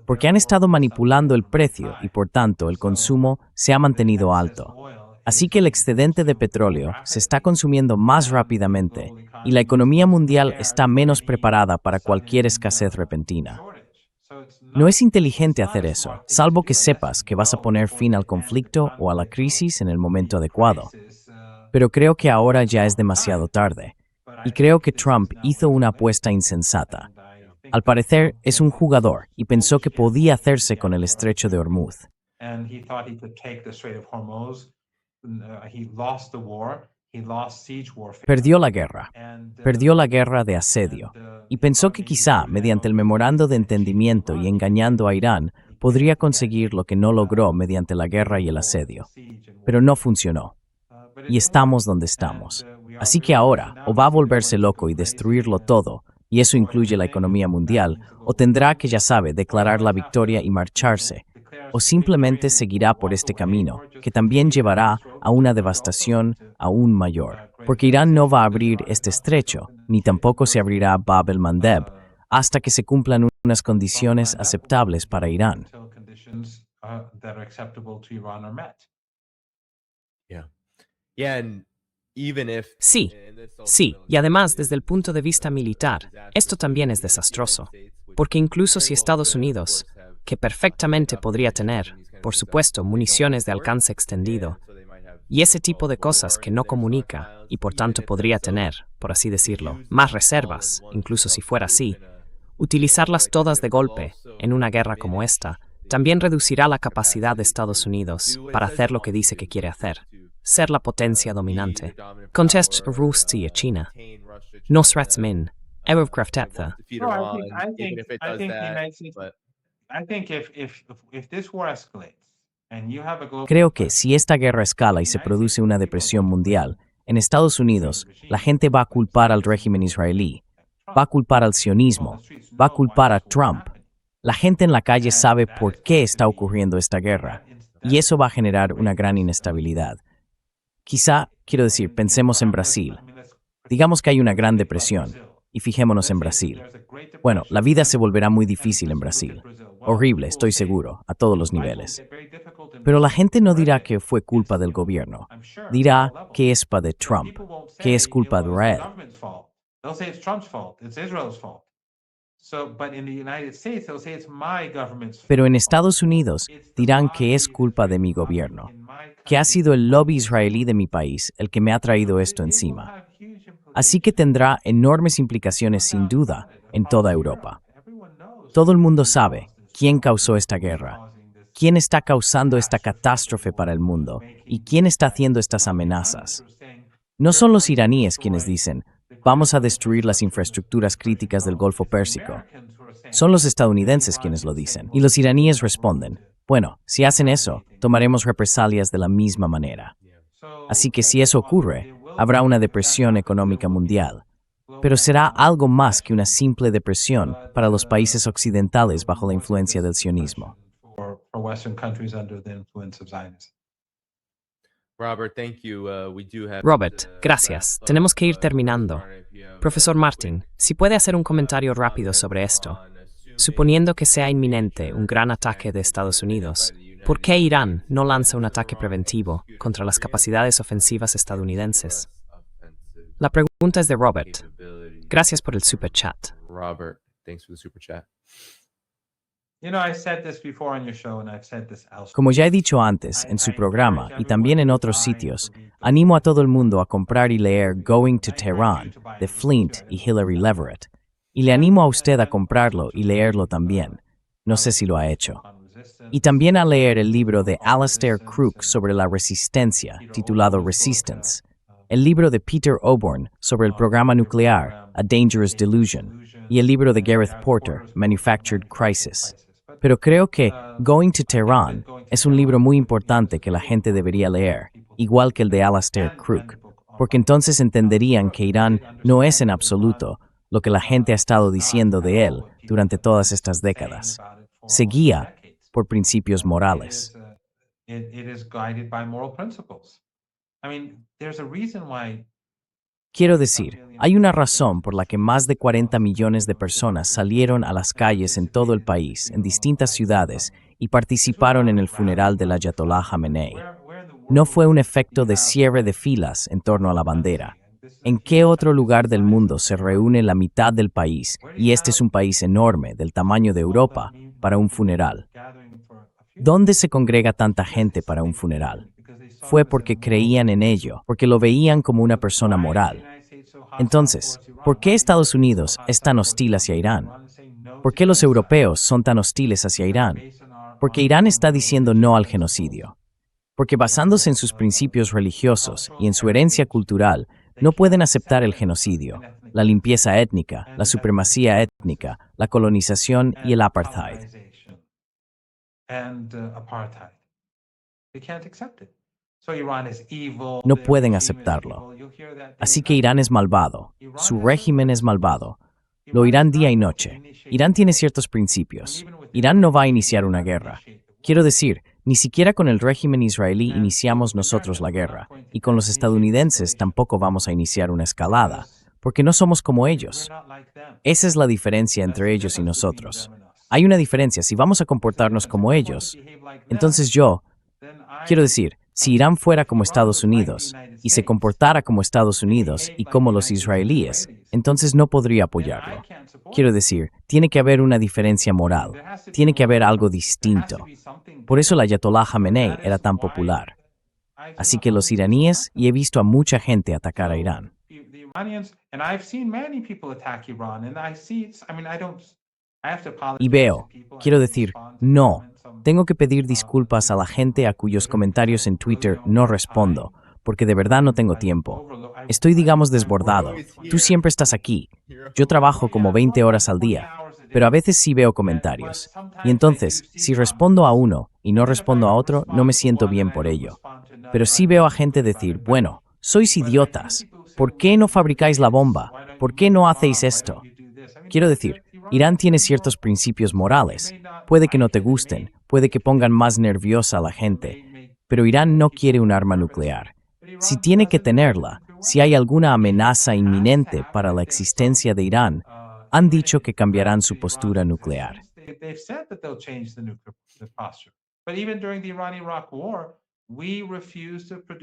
Porque han estado manipulando el precio y, por tanto, el consumo se ha mantenido alto. Así que el excedente de petróleo se está consumiendo más rápidamente y la economía mundial está menos preparada para cualquier escasez repentina. No es inteligente hacer eso, salvo que sepas que vas a poner fin al conflicto o a la crisis en el momento adecuado. Pero creo que ahora ya es demasiado tarde, y creo que Trump hizo una apuesta insensata. Al parecer, es un jugador y pensó que podía hacerse con el estrecho de Hormuz. Perdió la guerra de asedio, y pensó que quizá, mediante el memorando de entendimiento y engañando a Irán, podría conseguir lo que no logró mediante la guerra y el asedio. Pero no funcionó, y estamos donde estamos. Así que ahora, o va a volverse loco y destruirlo todo, y eso incluye la economía mundial, o tendrá que, ya sabe, declarar la victoria y marcharse, o simplemente seguirá por este camino, que también llevará a una devastación aún mayor, porque Irán no va a abrir este estrecho, ni tampoco se abrirá Bab el-Mandeb, hasta que se cumplan unas condiciones aceptables para Irán. Sí, y además desde el punto de vista militar, esto también es desastroso, porque incluso si Estados Unidos, que perfectamente podría tener, por supuesto, municiones de alcance extendido, y ese tipo de cosas que no comunica, y por tanto podría tener, por así decirlo, más reservas, incluso si fuera así, utilizarlas todas de golpe en una guerra como esta, también reducirá la capacidad de Estados Unidos para hacer lo que dice que quiere hacer, ser la potencia dominante. Contest Rusia China. Nosrats min. Erövkraftetha. Creo que si esta guerra escala y se produce una depresión mundial, en Estados Unidos, la gente va a culpar al régimen israelí, va a culpar al sionismo, va a culpar a Trump. La gente en la calle sabe por qué está ocurriendo esta guerra, y eso va a generar una gran inestabilidad. Quizá, quiero decir, pensemos en Brasil. Digamos que hay una gran depresión, y fijémonos en Brasil. Bueno, la vida se volverá muy difícil en Brasil. Horrible, estoy seguro, a todos los niveles. Pero la gente no dirá que fue culpa del gobierno. Dirá que es culpa de Trump, que es culpa de Israel. Pero en Estados Unidos dirán que es culpa de mi gobierno, que ha sido el lobby israelí de mi país el que me ha traído esto encima. Así que tendrá enormes implicaciones sin duda en toda Europa. Todo el mundo sabe quién causó esta guerra, quién está causando esta catástrofe para el mundo y quién está haciendo estas amenazas. No son los iraníes quienes dicen, vamos a destruir las infraestructuras críticas del Golfo Pérsico. Son los estadounidenses quienes lo dicen. Y los iraníes responden, bueno, si hacen eso, tomaremos represalias de la misma manera. Así que si eso ocurre, habrá una depresión económica mundial. Pero será algo más que una simple depresión para los países occidentales bajo la influencia del sionismo. Robert, gracias. Tenemos que ir terminando. Profesor Martin, si puede hacer un comentario rápido sobre esto. Suponiendo que sea inminente un gran ataque de Estados Unidos, ¿por qué Irán no lanza un ataque preventivo contra las capacidades ofensivas estadounidenses? La pregunta es de Robert. Gracias por el super chat. Robert, thanks for the super chat. Como ya he dicho antes en su programa y también en otros sitios, animo a todo el mundo a comprar y leer Going to Tehran de Flint y Hilary Leverett. Y le animo a usted a comprarlo y leerlo también. No sé si lo ha hecho. Y también a leer el libro de Alastair Crooke sobre la resistencia, titulado Resistance. El libro de Peter Oborn sobre el programa nuclear, A Dangerous Delusion. Y el libro de Gareth Porter, Manufactured Crisis. Pero creo que Going to Tehran es un libro muy importante que la gente debería leer, igual que el de Alastair Crooke, porque entonces entenderían que Irán no es en absoluto lo que la gente ha estado diciendo de él durante todas estas décadas. Se guía por principios morales. Quiero decir, hay una razón por la que más de 40 millones de personas salieron a las calles en todo el país, en distintas ciudades, y participaron en el funeral del Ayatollah Khamenei. No fue un efecto de cierre de filas en torno a la bandera. ¿En qué otro lugar del mundo se reúne la mitad del país, y este es un país enorme, del tamaño de Europa, para un funeral? ¿Dónde se congrega tanta gente para un funeral? Fue porque creían en ello, porque lo veían como una persona moral. Entonces, ¿por qué Estados Unidos es tan hostil hacia Irán? ¿Por qué los europeos son tan hostiles hacia Irán? Porque Irán está diciendo no al genocidio. Porque basándose en sus principios religiosos y en su herencia cultural, no pueden aceptar el genocidio, la limpieza étnica, la supremacía étnica, la colonización y el apartheid. No pueden aceptarlo. Así que Irán es malvado. Su régimen es malvado. Lo oirán día y noche. Irán tiene ciertos principios. Irán no va a iniciar una guerra. Quiero decir, ni siquiera con el régimen israelí iniciamos nosotros la guerra, y con los estadounidenses tampoco vamos a iniciar una escalada, porque no somos como ellos. Esa es la diferencia entre ellos y nosotros. Hay una diferencia. Si vamos a comportarnos como ellos, entonces quiero decir, si Irán fuera como Estados Unidos y se comportara como Estados Unidos y como los israelíes, entonces no podría apoyarlo. Quiero decir, tiene que haber una diferencia moral, tiene que haber algo distinto. Por eso el Ayatollah Khamenei era tan popular. Así que los iraníes, y he visto a mucha gente atacar a Irán. Y veo, quiero decir, no. Tengo que pedir disculpas a la gente a cuyos comentarios en Twitter no respondo, porque de verdad no tengo tiempo. Estoy, digamos, desbordado. Tú siempre estás aquí. Yo trabajo como 20 horas al día, pero a veces sí veo comentarios. Y entonces, si respondo a uno y no respondo a otro, no me siento bien por ello. Pero sí veo a gente decir, bueno, sois idiotas. ¿Por qué no fabricáis la bomba? ¿Por qué no hacéis esto? Quiero decir, Irán tiene ciertos principios morales. Puede que no te gusten, puede que pongan más nerviosa a la gente, pero Irán no quiere un arma nuclear. Si tiene que tenerla, si hay alguna amenaza inminente para la existencia de Irán, han dicho que cambiarán su postura nuclear.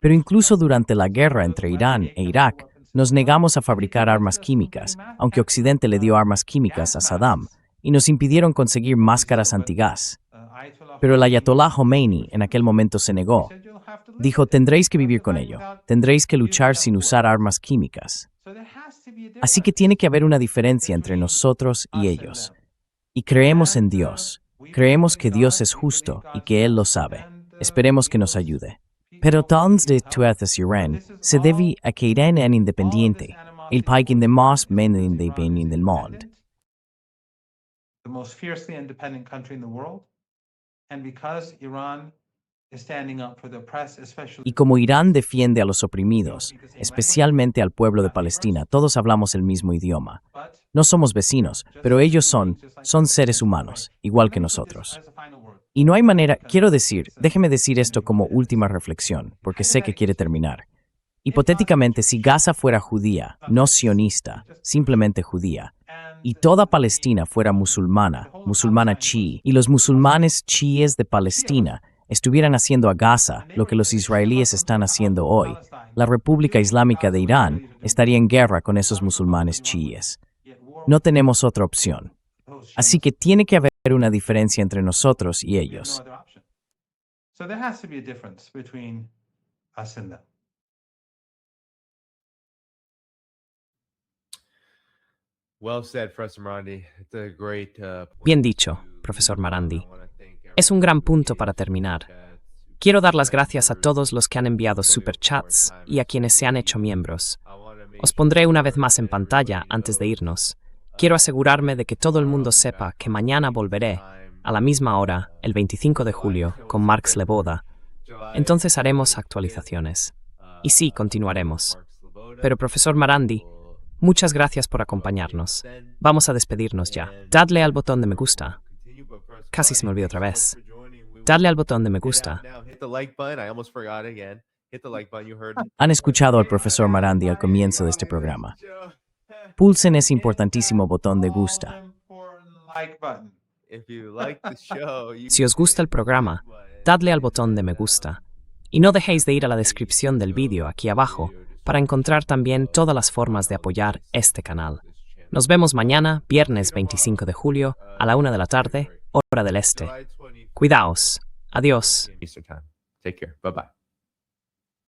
Pero incluso durante la guerra entre Irán e Irak, nos negamos a fabricar armas químicas, aunque Occidente le dio armas químicas a Saddam, y nos impidieron conseguir máscaras antigás. Pero el Ayatollah Khomeini en aquel momento se negó. Dijo, tendréis que vivir con ello, tendréis que luchar sin usar armas químicas. Así que tiene que haber una diferencia entre nosotros y ellos. Y creemos en Dios. Creemos que Dios es justo y que Él lo sabe. Esperemos que nos ayude. Pero tals de tuertas Irán se debe a que Irán es independiente, el país de más independiente del mundo. The most fiercely independent country in the world. And because Iran standing up for the oppressed, especially Y como Irán defiende a los oprimidos, especialmente al pueblo de Palestina, todos hablamos el mismo idioma. but No somos vecinos, pero ellos son seres humanos, igual que nosotros. as a final word, Y no hay manera, quiero decir, déjeme decir esto como última reflexión, porque sé que quiere terminar. Hipotéticamente, si Gaza fuera judía, no sionista, simplemente judía, y toda Palestina fuera musulmana, musulmana chií, y los musulmanes chiíes de Palestina estuvieran haciendo a Gaza lo que los israelíes están haciendo hoy, la República Islámica de Irán estaría en guerra con esos musulmanes chiíes. No tenemos otra opción. Así que tiene que haber una diferencia entre nosotros y no ellos. other option. So there has to be a difference between us and them. Well said, Professor Marandi. It's a great Bien dicho, profesor Marandi. Es un gran punto para terminar. Quiero dar las gracias a todos los que han enviado superchats y a quienes se han hecho miembros. Os pondré una vez más en pantalla antes de irnos. Quiero asegurarme de que todo el mundo sepa que mañana volveré, a la misma hora, el 25 de julio, con Marx Leboda. Entonces haremos actualizaciones. Y sí, continuaremos. Pero, profesor Marandi, muchas gracias por acompañarnos. Vamos a despedirnos ya. Dadle al botón de me gusta. Casi se me olvidó otra vez. Dadle al botón de me gusta. Hit the like button. I almost forgot again. Hit the like button. You heard me. Han escuchado al profesor Marandi al comienzo de este programa. Pulsen ese importantísimo botón de gusta. Important like button. If you like the show, you Si os gusta el programa, dadle al botón de me gusta. Y no dejéis de ir a la descripción del vídeo aquí abajo para encontrar también todas las formas de apoyar este canal. Nos vemos mañana, viernes 25 de julio, a la 1 de la tarde, hora del este. Cuidaos. Adiós. Eastern time. Take care. Bye bye.